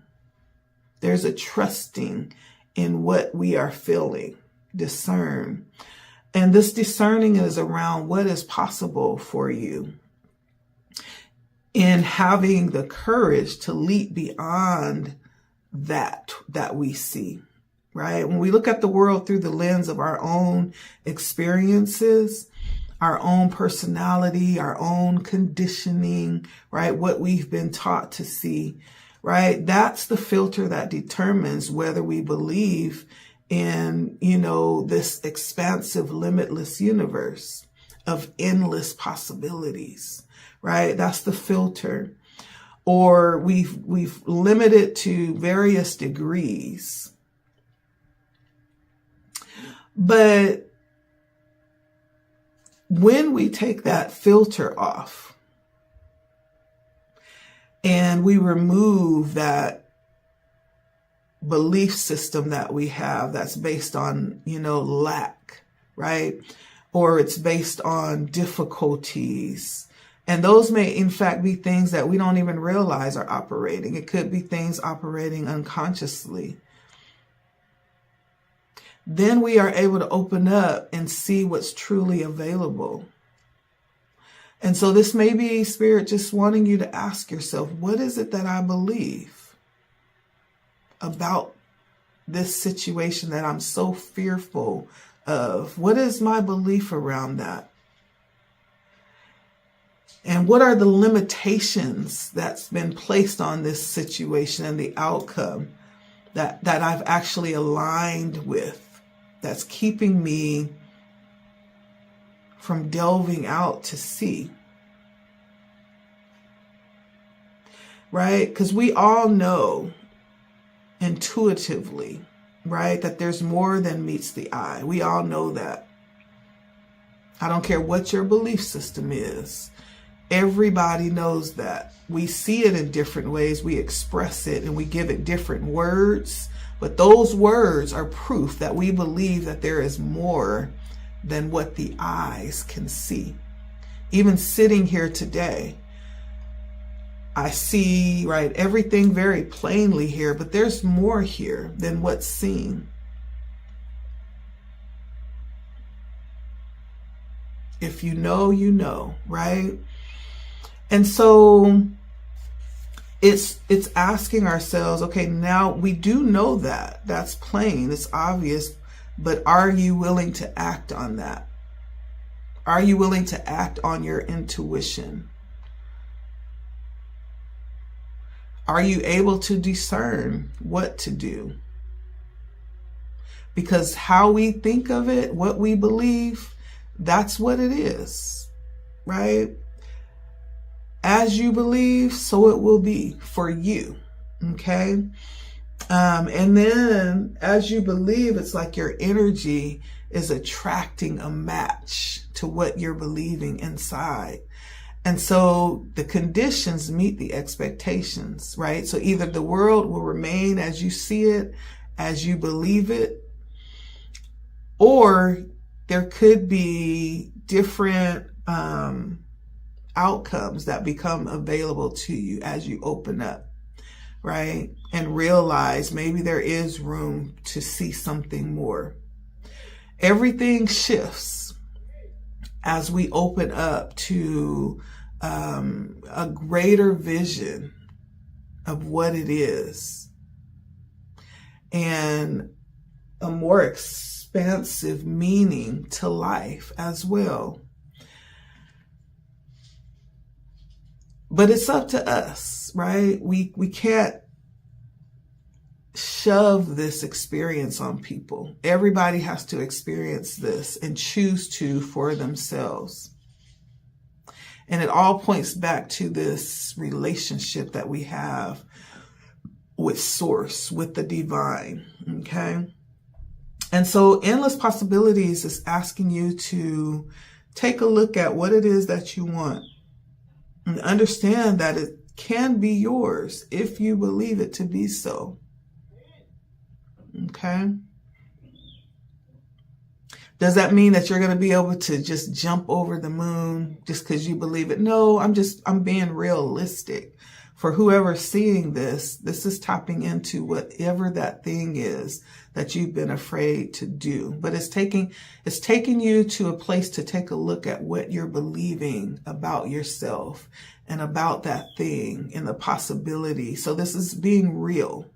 There's a trusting in what we are feeling. Discern. And this discerning is around what is possible for you in having the courage to leap beyond that we see, right? When we look at the world through the lens of our own experiences, our own personality, our own conditioning, right? What we've been taught to see, right? That's the filter that determines whether we believe in, this expansive, limitless universe of endless possibilities, right? That's the filter. Or we've limited to various degrees. But when we take that filter off and we remove that belief system that we have that's based on, lack, right? Or it's based on difficulties. And those may, in fact, be things that we don't even realize are operating. It could be things operating unconsciously. Then we are able to open up and see what's truly available. And so this may be Spirit just wanting you to ask yourself, what is it that I believe about this situation that I'm so fearful of? What is my belief around that? And what are the limitations that's been placed on this situation and the outcome that I've actually aligned with, that's keeping me from delving out to see? Right? Because we all know intuitively, right, that there's more than meets the eye. We all know that. I don't care what your belief system is. Everybody knows that. We see it in different ways. We express it and we give it different words. But those words are proof that we believe that there is more than what the eyes can see. Even sitting here today, I see, right, everything very plainly here, but there's more here than what's seen. If you know, you know, right? And so it's asking ourselves, okay, now we do know that. That's plain, it's obvious, but are you willing to act on that? Are you willing to act on your intuition? Are you able to discern what to do? Because how we think of it, what we believe, that's what it is, right? As you believe, so it will be for you, okay? And then as you believe, it's like your energy is attracting a match to what you're believing inside. And so the conditions meet the expectations, right? So either the world will remain as you see it, as you believe it, or there could be different outcomes that become available to you as you open up, right? And realize maybe there is room to see something more. Everything shifts as we open up to a greater vision of what it is and a more expansive meaning to life as well. But it's up to us, right? We can't shove this experience on people. Everybody has to experience this and choose to for themselves. And it all points back to this relationship that we have with Source, with the divine, okay? And so Endless Possibilities is asking you to take a look at what it is that you want and understand that it can be yours if you believe it to be so, okay? Does that mean that you're going to be able to just jump over the moon just because you believe it? No, I'm being realistic. For whoever's seeing this is tapping into whatever that thing is that you've been afraid to do. But it's taking you to a place to take a look at what you're believing about yourself and about that thing and the possibility. So this is being real,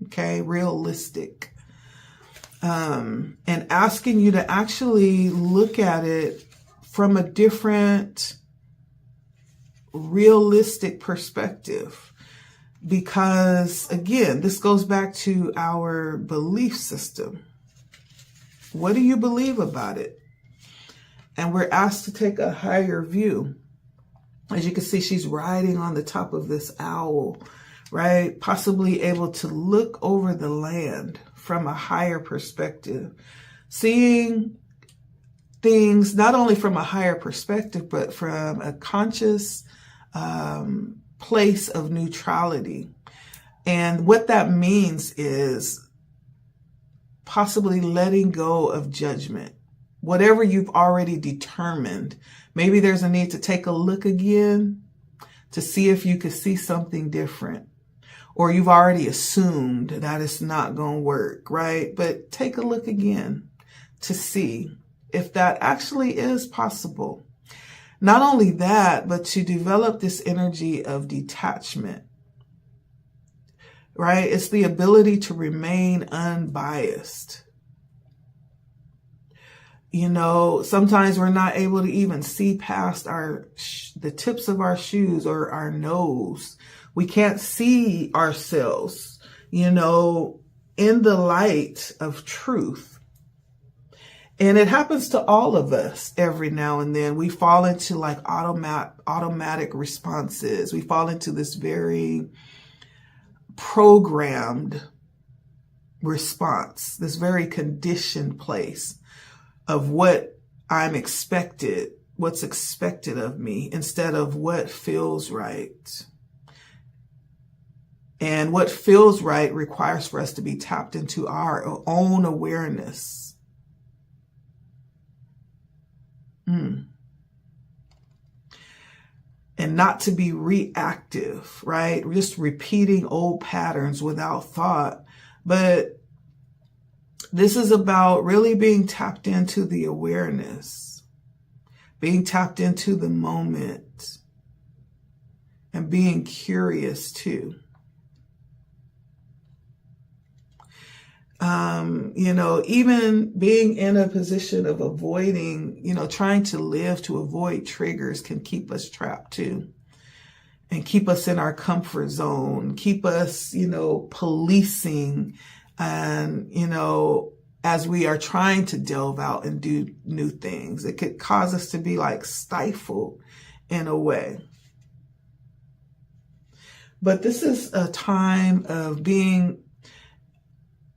okay? Realistic. And asking you to actually look at it from a different realistic perspective, because again, this goes back to our belief system. What do you believe about it? And we're asked to take a higher view. As you can see, she's riding on the top of this owl, right? Possibly able to look over the land from a higher perspective, seeing things not only from a higher perspective, but from a conscious place of neutrality. And what that means is possibly letting go of judgment. Whatever you've already determined, maybe there's a need to take a look again to see if you could see something different. Or you've already assumed that it's not going to work, right? But take a look again to see if that actually is possible. Not only that, but to develop this energy of detachment, right? It's the ability to remain unbiased. You know, sometimes we're not able to even see past the tips of our shoes or our nose. We can't see ourselves, you know, in the light of truth. And it happens to all of us every now and then. We fall into like automatic responses. We fall into this very programmed response, this very conditioned place of what I'm expected, what's expected of me, instead of what feels right. And what feels right requires for us to be tapped into our own awareness. And not to be reactive, right? Just repeating old patterns without thought. But this is about really being tapped into the awareness, being tapped into the moment, and being curious too. You know, even being in a position of avoiding, you know, trying to live to avoid triggers can keep us trapped too. And keep us in our comfort zone, keep us, you know, policing and, you know, as we are trying to delve out and do new things. It could cause us to be like stifled in a way. But this is a time of being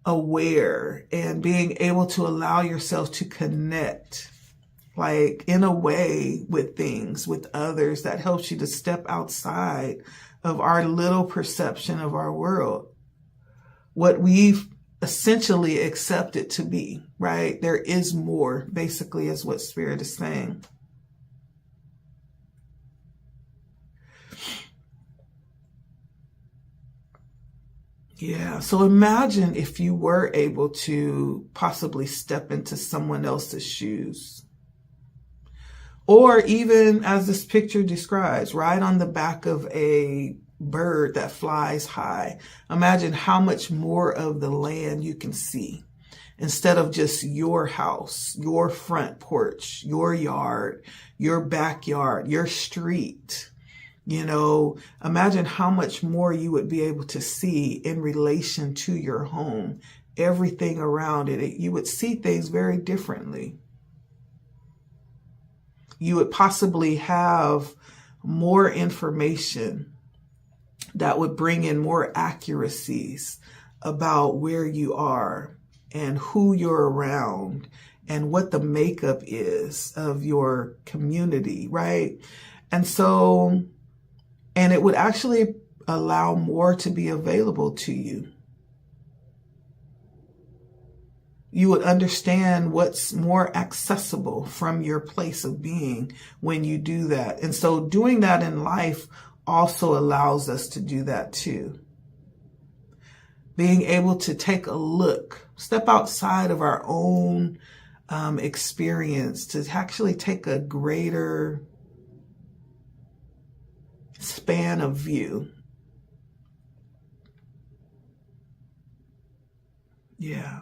aware and being able to allow yourself to connect, like in a way with things, with others, that helps you to step outside of our little perception of our world, what we've essentially accepted to be, right? There is more, basically, is what Spirit is saying. Yeah, so imagine if you were able to possibly step into someone else's shoes. Or even, as this picture describes, ride on the back of a bird that flies high. Imagine how much more of the land you can see instead of just your house, your front porch, your yard, your backyard, your street. You know, imagine how much more you would be able to see in relation to your home, everything around it. You would see things very differently. You would possibly have more information that would bring in more accuracies about where you are and who you're around and what the makeup is of your community, right? And so, and it would actually allow more to be available to you. You would understand what's more accessible from your place of being when you do that. And so doing that in life also allows us to do that too. Being able to take a look, step outside of our own experience to actually take a greater span of view. Yeah.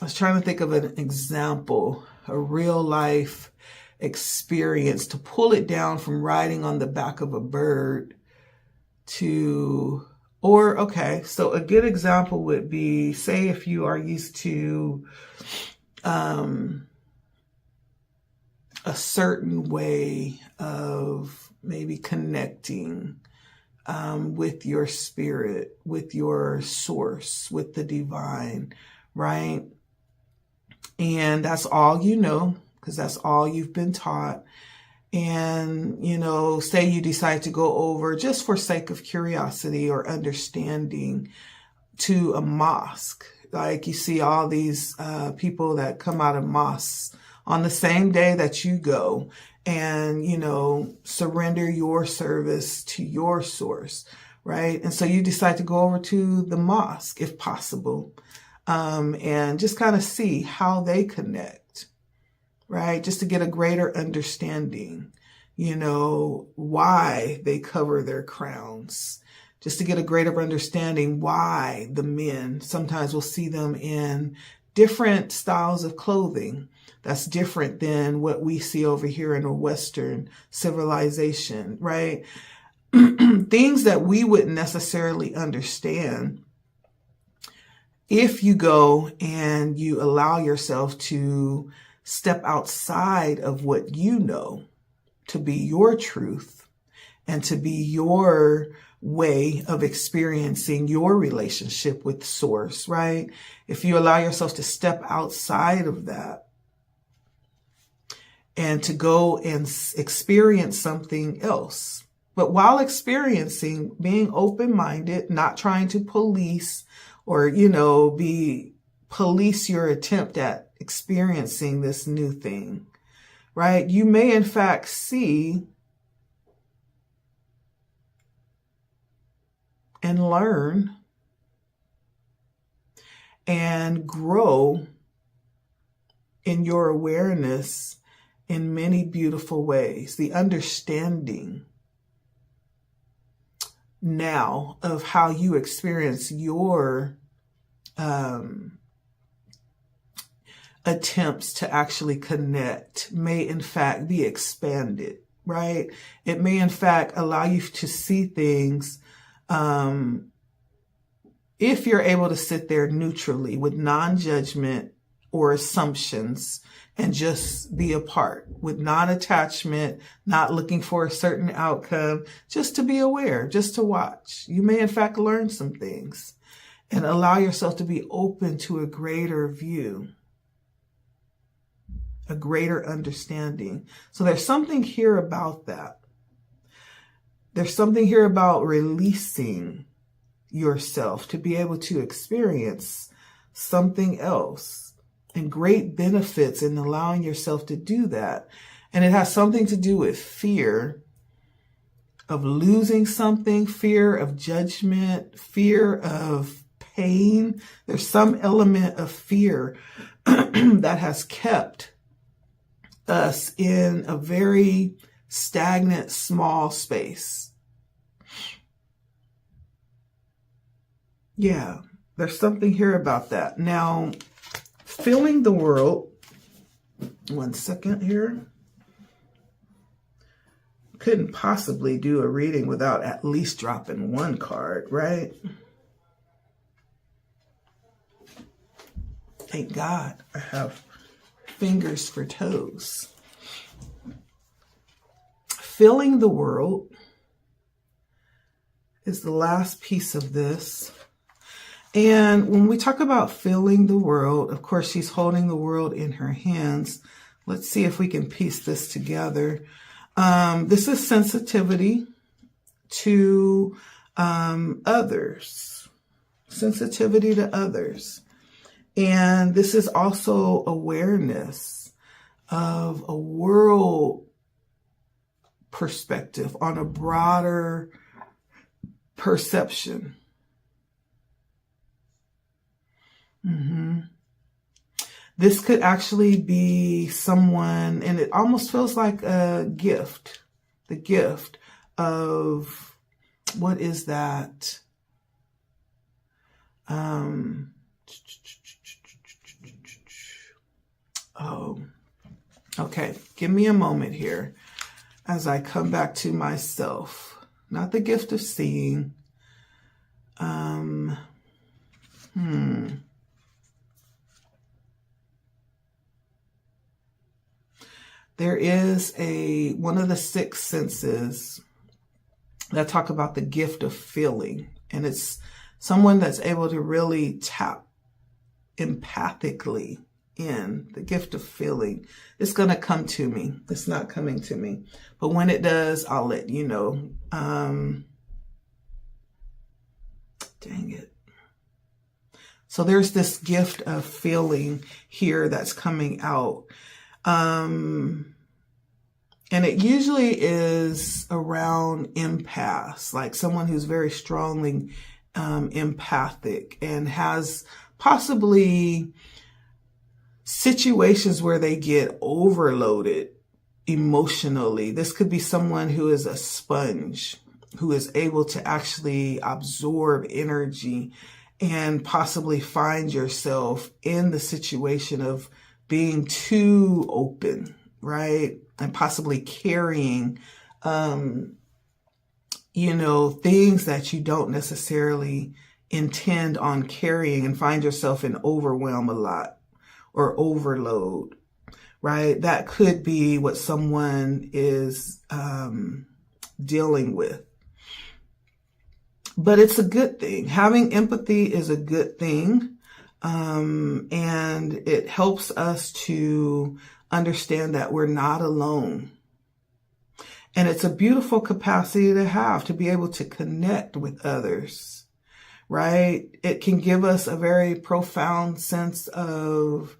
I was trying to think of an example, a real life experience to pull it down from riding on the back of a bird to, or, okay, so a good example would be, say if you are used to a certain way of maybe connecting with your spirit, with your source, with the divine, right? And that's all you know, because that's all you've been taught. And, you know, say you decide to go over just for sake of curiosity or understanding to a mosque. Like you see all these people that come out of mosques on the same day that you go and, you know, surrender your service to your source, right? And so you decide to go over to the mosque if possible. And just kind of see how they connect, right? Just to get a greater understanding, you know, why they cover their crowns, just to get a greater understanding why the men, sometimes we'll see them in different styles of clothing. That's different than what we see over here in a Western civilization, right? Things that we wouldn't necessarily understand if you go and you allow yourself to step outside of what you know to be your truth and to be your way of experiencing your relationship with Source, right? If you allow yourself to step outside of that and to go and experience something else, but while experiencing, being open-minded, not trying to police or, you know, police your attempt at experiencing this new thing, right? You may in fact see and learn and grow in your awareness in many beautiful ways. The understanding now of how you experience your attempts to actually connect may in fact be expanded, right? It may in fact allow you to see things if you're able to sit there neutrally with non-judgment or assumptions and just be a part with non-attachment, not looking for a certain outcome, just to be aware, just to watch. You may in fact learn some things and allow yourself to be open to a greater view, a greater understanding. So there's something here about that. There's something here about releasing yourself to be able to experience something else, and great benefits in allowing yourself to do that. And it has something to do with fear of losing something, fear of judgment, fear of pain. There's some element of fear that has kept us in a very stagnant, small space. Yeah, there's something here about that. Now, filling the world, one second here. Couldn't possibly do a reading without at least dropping one card, right? Thank God I have fingers for toes. filling the world is the last piece of this. And when we talk about filling the world, of course, she's holding the world in her hands. Let's see if we can piece this together. This is sensitivity to others. Sensitivity to others. And this is also awareness of a world perspective on a broader perception. This could actually be someone, and it almost feels like a gift. The gift of, what is that? Oh, okay. Give me a moment here as I come back to myself. Not the gift of seeing. There is one of the 6 senses that talk about the gift of feeling. And it's someone that's able to really tap empathically in the gift of feeling. It's going to come to me. It's not coming to me. But when it does, I'll let you know. Dang it. So there's this gift of feeling here that's coming out. And it usually is around empaths, like someone who's very strongly empathic and has possibly situations where they get overloaded emotionally. This could be someone who is a sponge, who is able to actually absorb energy and possibly find yourself in the situation of being too open, right? And possibly carrying, things that you don't necessarily intend on carrying, and find yourself in overwhelm a lot or overload, right? That could be what someone is dealing with. But it's a good thing. Having empathy is a good thing. And it helps us to understand that we're not alone. And it's a beautiful capacity to have, to be able to connect with others, right? It can give us a very profound sense of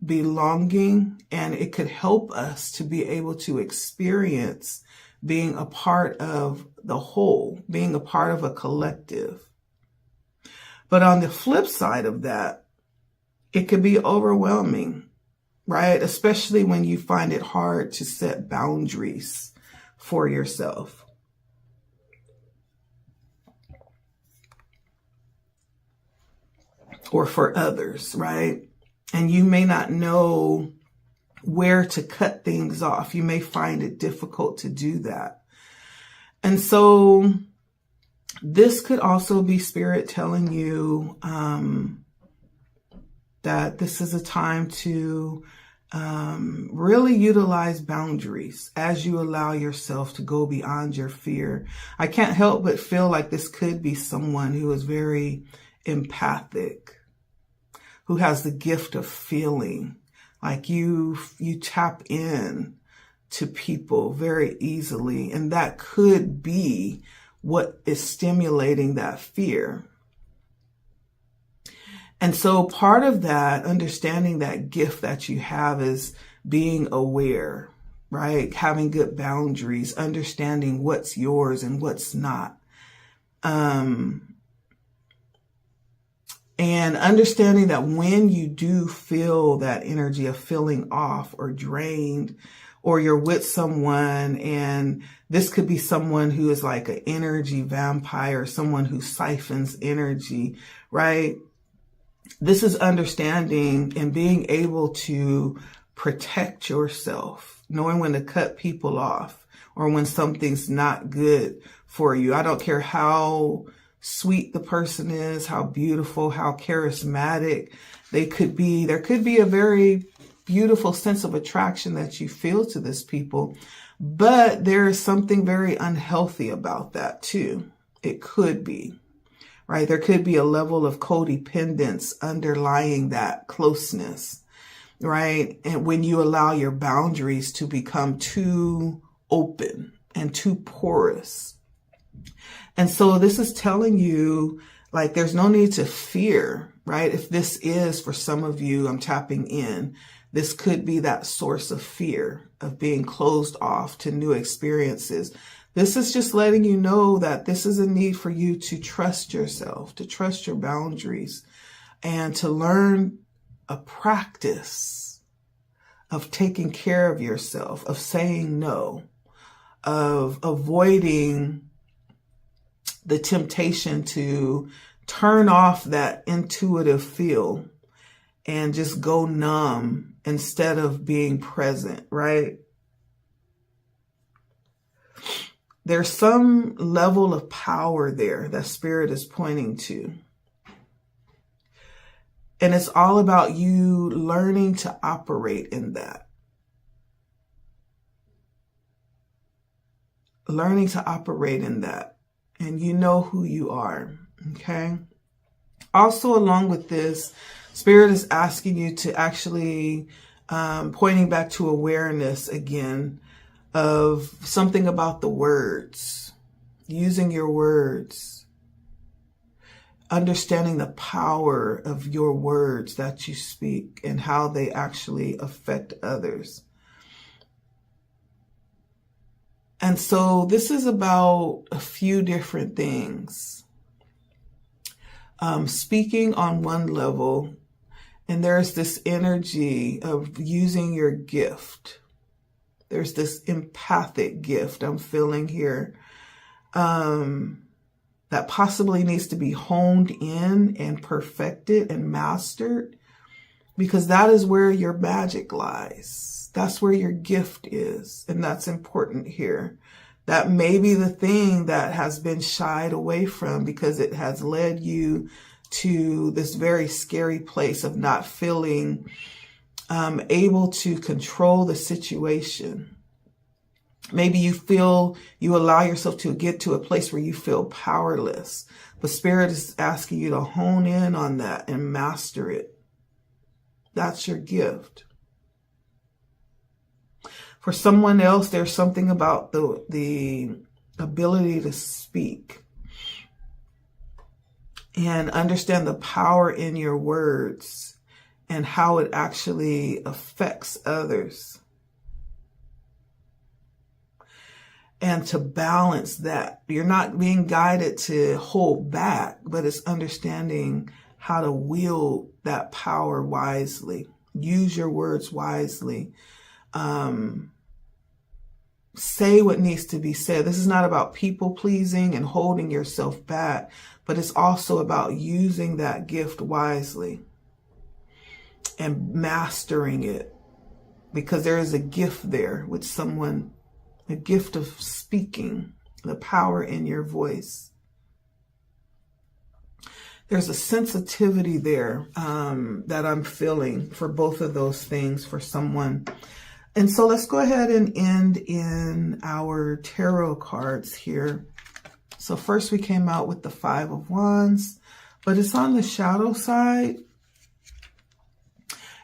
belonging, and it could help us to be able to experience being a part of the whole, being a part of a collective. But on the flip side of that, it can be overwhelming, right? Especially when you find it hard to set boundaries for yourself. Or for others, right? And you may not know where to cut things off. You may find it difficult to do that. And so this could also be Spirit telling you that this is a time to really utilize boundaries as you allow yourself to go beyond your fear. I can't help but feel like this could be someone who is very empathic, who has the gift of feeling. Like you tap in to people very easily, and that could be what is stimulating that fear. And so part of that, understanding that gift that you have, is being aware, right? Having good boundaries, understanding what's yours and what's not. And understanding that when you do feel that energy of feeling off or drained, or you're with someone, and this could be someone who is like an energy vampire, someone who siphons energy, right? This is understanding and being able to protect yourself, knowing when to cut people off or when something's not good for you. I don't care how sweet the person is, how beautiful, how charismatic they could be. There could be a very beautiful sense of attraction that you feel to this people, but there is something very unhealthy about that too. It could be, right? There could be a level of codependence underlying that closeness, right? And when you allow your boundaries to become too open and too porous. And so this is telling you, like, there's no need to fear, right? If this is, for some of you, I'm tapping in, this could be that source of fear of being closed off to new experiences. This is just letting you know that this is a need for you to trust yourself, to trust your boundaries, and to learn a practice of taking care of yourself, of saying no, of avoiding the temptation to turn off that intuitive feel and just go numb instead of being present, right? There's some level of power there that Spirit is pointing to. And it's all about you learning to operate in that. Learning to operate in that. And you know who you are, okay? Also, along with this, Spirit is asking you to actually, pointing back to awareness again, of something about the words, using your words, understanding the power of your words that you speak and how they actually affect others. And so this is about a few different things. Speaking on one level, and there's this energy of using your gift. There's this empathic gift I'm feeling here that possibly needs to be honed in and perfected and mastered, because that is where your magic lies. That's where your gift is. And that's important here. That may be the thing that has been shied away from because it has led you to this very scary place of not feeling able to control the situation. Maybe you feel you allow yourself to get to a place where you feel powerless, but Spirit is asking you to hone in on that and master it. That's your gift. For someone else, there's something about the ability to speak and understand the power in your words and how it actually affects others. And to balance that, you're not being guided to hold back, but it's understanding how to wield that power wisely. Use your words wisely. Say what needs to be said. This is not about people pleasing and holding yourself back, but it's also about using that gift wisely and mastering it, because there is a gift there with someone, a gift of speaking, the power in your voice. There's a sensitivity there that I'm feeling for both of those things for someone. And so let's go ahead and end in our tarot cards here. So first we came out with the 5 of Wands, but it's on the shadow side.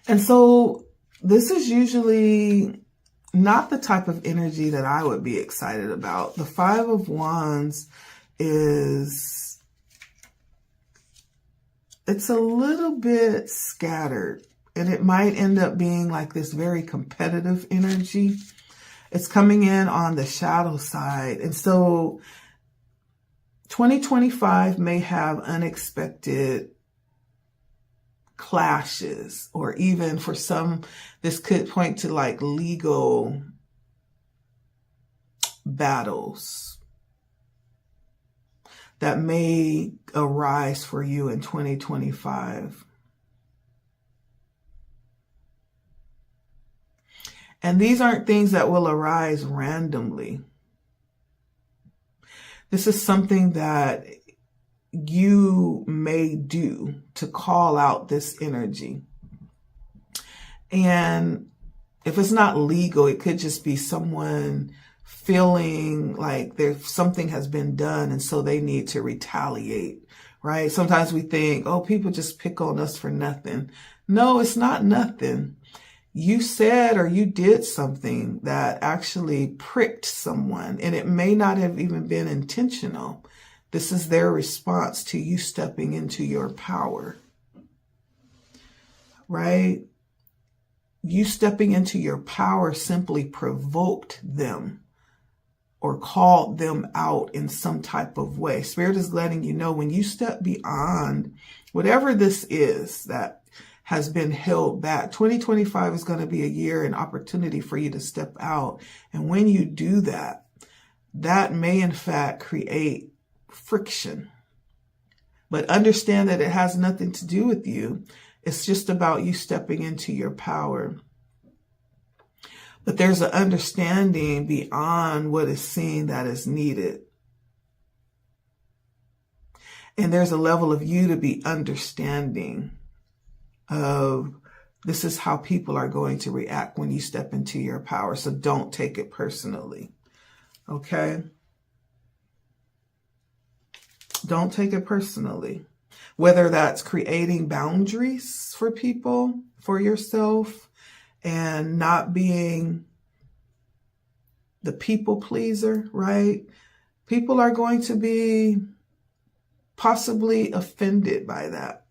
And so this is usually not the type of energy that I would be excited about. The 5 of Wands it's a little bit scattered. And it might end up being like this very competitive energy. It's coming in on the shadow side. And so 2025 may have unexpected clashes, or even for some, this could point to like legal battles that may arise for you in 2025. And these aren't things that will arise randomly. This is something that you may do to call out this energy. And if it's not legal, it could just be someone feeling like something has been done and so they need to retaliate, right? Sometimes we think, oh, people just pick on us for nothing. No, it's not nothing. You said or you did something that actually pricked someone, and it may not have even been intentional. This is their response to you stepping into your power, right? You stepping into your power simply provoked them or called them out in some type of way. Spirit is letting you know when you step beyond whatever this is that has been held back, 2025 is going to be a year, an opportunity for you to step out. And when you do that, that may in fact create friction. But understand that it has nothing to do with you. It's just about you stepping into your power. But there's an understanding beyond what is seen that is needed. And there's a level of you to be understanding of this is how people are going to react when you step into your power. So don't take it personally. Okay? Don't take it personally. Whether that's creating boundaries for people, for yourself, and not being the people pleaser, right? People are going to be possibly offended by that.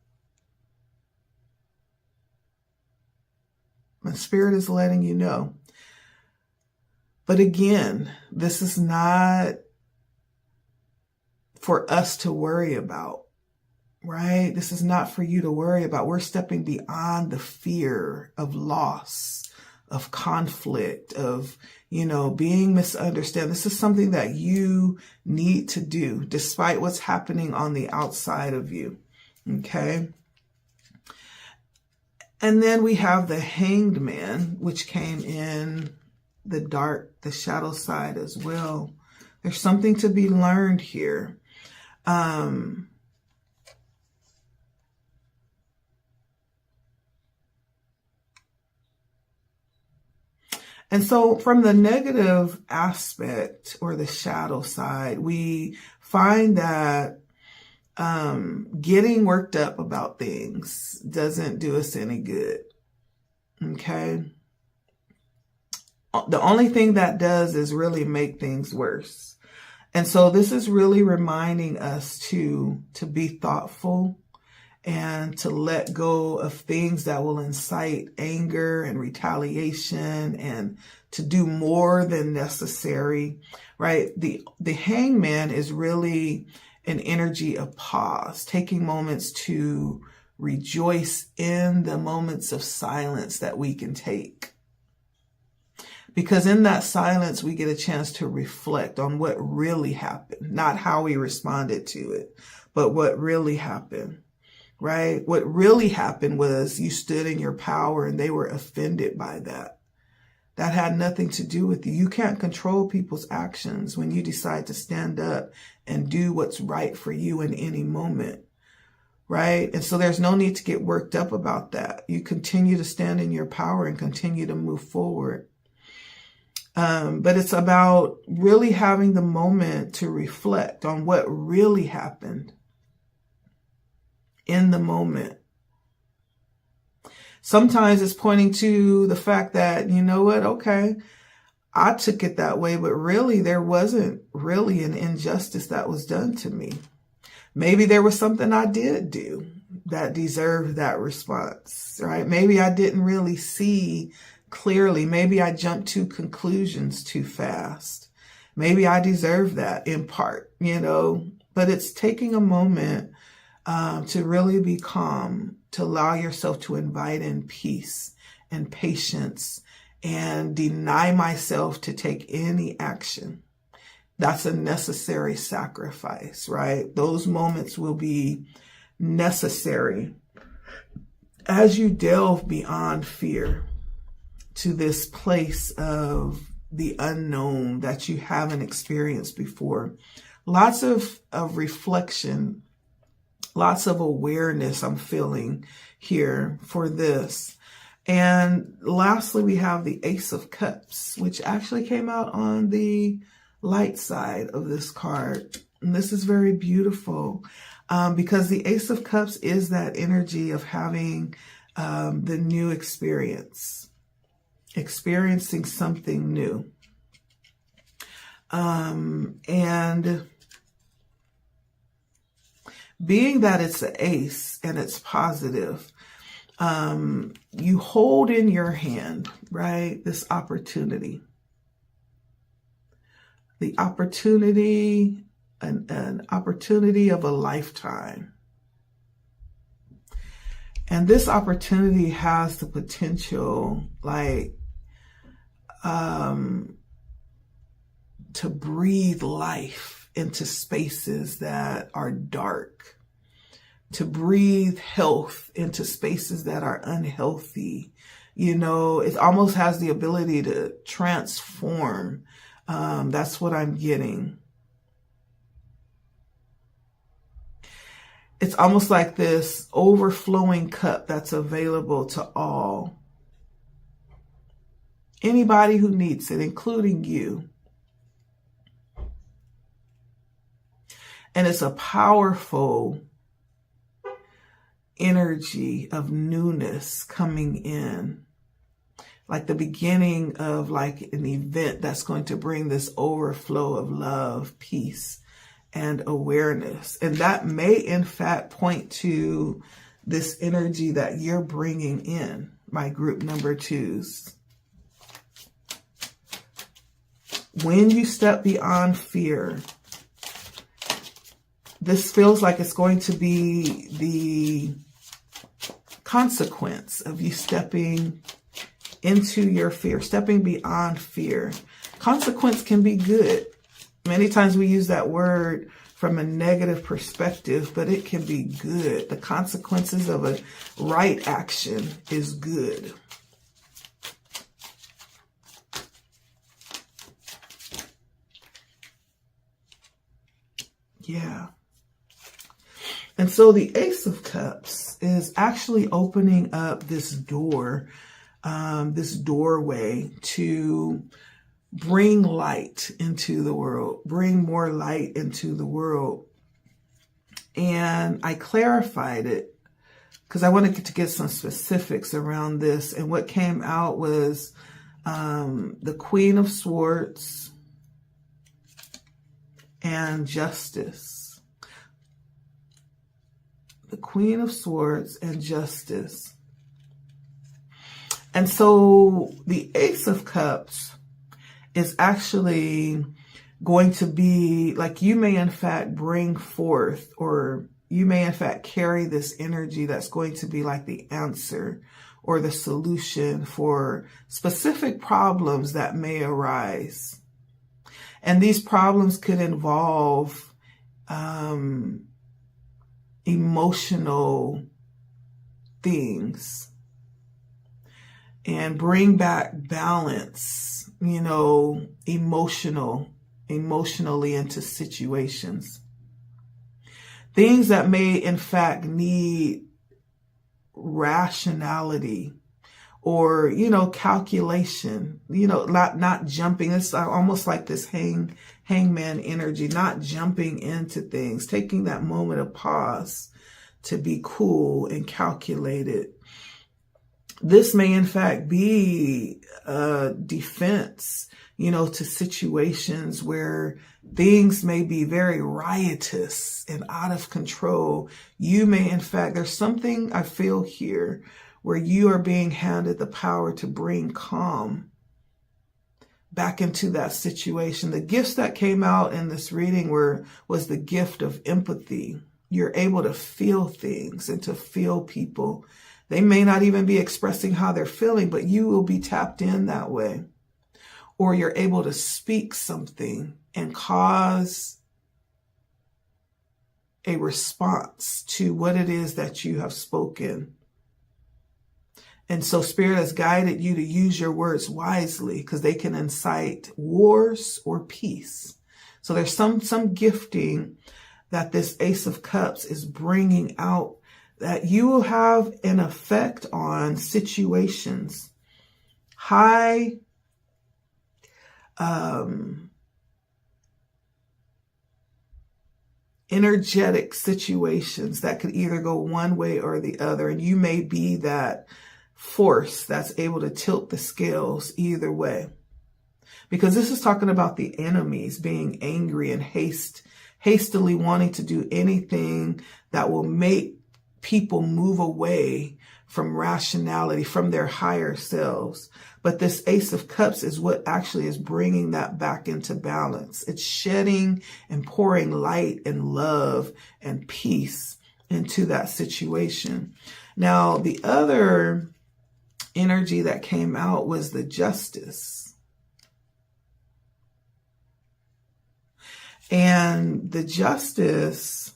My spirit is letting you know. But again, this is not for us to worry about, right? This is not for you to worry about. We're stepping beyond the fear of loss, of conflict, of, being misunderstood. This is something that you need to do despite what's happening on the outside of you. Okay. And then we have the Hanged Man, which came in the dark, the shadow side as well. There's something to be learned here. And so from the negative aspect or the shadow side, we find that getting worked up about things doesn't do us any good. Okay. The only thing that does is really make things worse. And so this is really reminding us to be thoughtful and to let go of things that will incite anger and retaliation and to do more than necessary, right? The hangman is really an energy of pause, taking moments to rejoice in the moments of silence that we can take. Because in that silence, we get a chance to reflect on what really happened, not how we responded to it, but what really happened. Right? What really happened was you stood in your power and they were offended by that. That had nothing to do with you. You can't control people's actions when you decide to stand up and do what's right for you in any moment. Right? And so there's no need to get worked up about that. You continue to stand in your power and continue to move forward. But it's about really having the moment to reflect on what really happened in the moment. Sometimes it's pointing to the fact that, you know what, okay, I took it that way, but really there wasn't really an injustice that was done to me. Maybe there was something I did do that deserved that response, right? Maybe I didn't really see clearly. Maybe I jumped to conclusions too fast. Maybe I deserve that in part, but it's taking a moment to really be calm, to allow yourself to invite in peace and patience and deny myself to take any action. That's a necessary sacrifice, right? Those moments will be necessary as you delve beyond fear to this place of the unknown that you haven't experienced before. Lots of reflection, lots of awareness I'm feeling here for this. And lastly, we have the Ace of Cups, which actually came out on the light side of this card. And this is very beautiful because the Ace of Cups is that energy of having the new experience, experiencing something new. And being that it's an ace and it's positive, you hold in your hand, right, this opportunity. The opportunity, an opportunity of a lifetime. And this opportunity has the potential, like, to breathe life into spaces that are dark, to breathe health into spaces that are unhealthy. You know, it almost has the ability to transform. That's what I'm getting. It's almost like this overflowing cup that's available to all. Anybody who needs it, including you. And it's a powerful energy of newness coming in. Like the beginning of like an event that's going to bring this overflow of love, peace, and awareness. And that may in fact point to this energy that you're bringing in, my group number 2s. When you step beyond fear, this feels like it's going to be the consequence of you stepping into your fear, stepping beyond fear. Consequence can be good. Many times we use that word from a negative perspective, but it can be good. The consequences of a right action is good. Yeah. And so the Ace of Cups is actually opening up this door, this doorway to bring light into the world, bring more light into the world. And I clarified it because I wanted to get some specifics around this. And what came out was the Queen of Swords and Justice. The Queen of Swords and Justice. And so the Ace of Cups is actually going to be like, you may in fact bring forth, or you may in fact carry this energy that's going to be like the answer or the solution for specific problems that may arise. And these problems could involve emotional things, and bring back balance, you know, emotionally into situations. Things that may in fact need rationality or, you know, calculation, you know, not jumping. It's almost like this hangman energy, not jumping into things, taking that moment of pause to be cool and calculated. This may in fact be a defense, you know, to situations where things may be very riotous and out of control. You may in fact, there's something I feel here where you are being handed the power to bring calm back into that situation. The gifts that came out in this reading was the gift of empathy. You're able to feel things and to feel people. They may not even be expressing how they're feeling, but you will be tapped in that way. Or you're able to speak something and cause a response to what it is that you have spoken. And so Spirit has guided you to use your words wisely because they can incite wars or peace. So there's some gifting that this Ace of Cups is bringing out that you will have an effect on situations, high energetic situations that could either go one way or the other. And you may be that force that's able to tilt the scales either way. Because this is talking about the enemies being angry and hastily wanting to do anything that will make people move away from rationality, from their higher selves. But this Ace of Cups is what actually is bringing that back into balance. It's shedding and pouring light and love and peace into that situation. Now, the other energy that came out was the Justice. And the Justice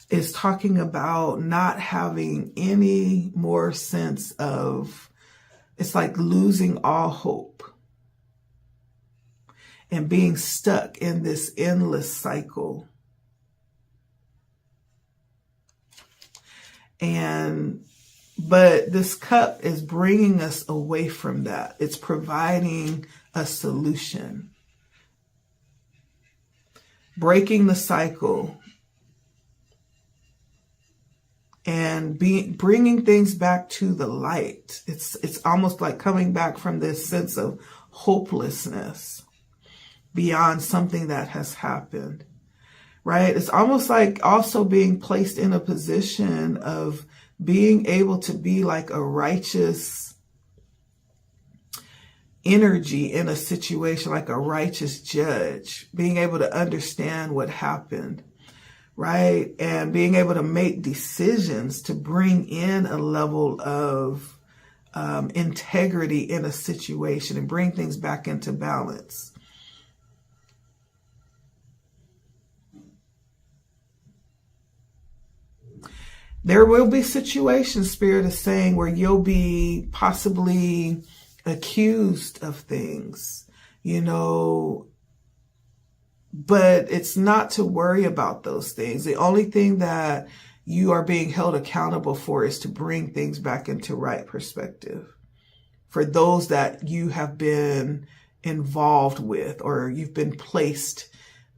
is talking about not having any more sense of, it's like losing all hope and being stuck in this endless cycle. But this cup is bringing us away from that. It's providing a solution. Breaking the cycle and bringing things back to the light. It's almost like coming back from this sense of hopelessness beyond something that has happened, right? It's almost like also being placed in a position of being able to be like a righteous energy in a situation, like a righteous judge, being able to understand what happened, right? And being able to make decisions to bring in a level of integrity in a situation and bring things back into balance. There will be situations, Spirit is saying, where you'll be possibly accused of things, but it's not to worry about those things. The only thing that you are being held accountable for is to bring things back into right perspective for those that you have been involved with, or you've been placed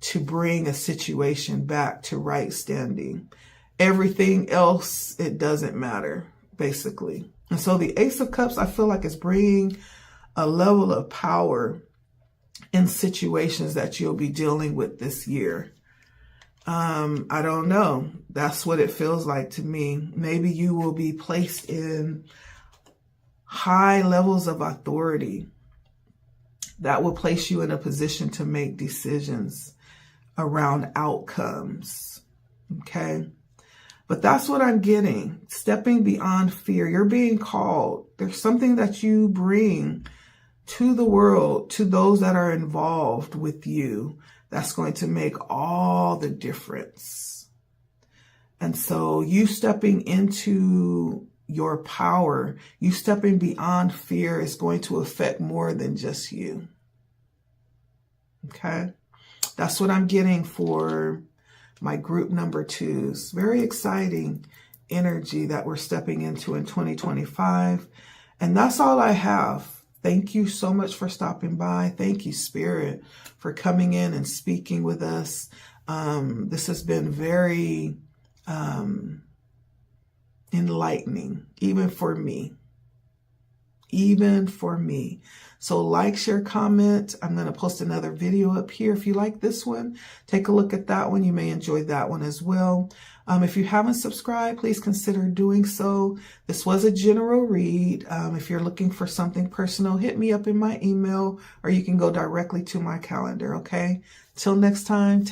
to bring a situation back to right standing. Everything else, it doesn't matter, basically. And so the Ace of Cups, I feel like it's bringing a level of power in situations that you'll be dealing with this year. I don't know. That's what it feels like to me. Maybe you will be placed in high levels of authority that will place you in a position to make decisions around outcomes. Okay? But that's what I'm getting. Stepping beyond fear. You're being called. There's something that you bring to the world, to those that are involved with you, that's going to make all the difference. And so you stepping into your power, you stepping beyond fear is going to affect more than just you. Okay? That's what I'm getting for my group number 2s. Very exciting energy that we're stepping into in 2025. And that's all I have. Thank you so much for stopping by. Thank you, Spirit, for coming in and speaking with us. This has been very enlightening, even for me. Even for me. So like, share, comment. I'm going to post another video up here. If you like this one, take a look at that one. You may enjoy that one as well. If you haven't subscribed, please consider doing so. This was a general read. If you're looking for something personal, hit me up in my email, or you can go directly to my calendar. Okay. Till next time.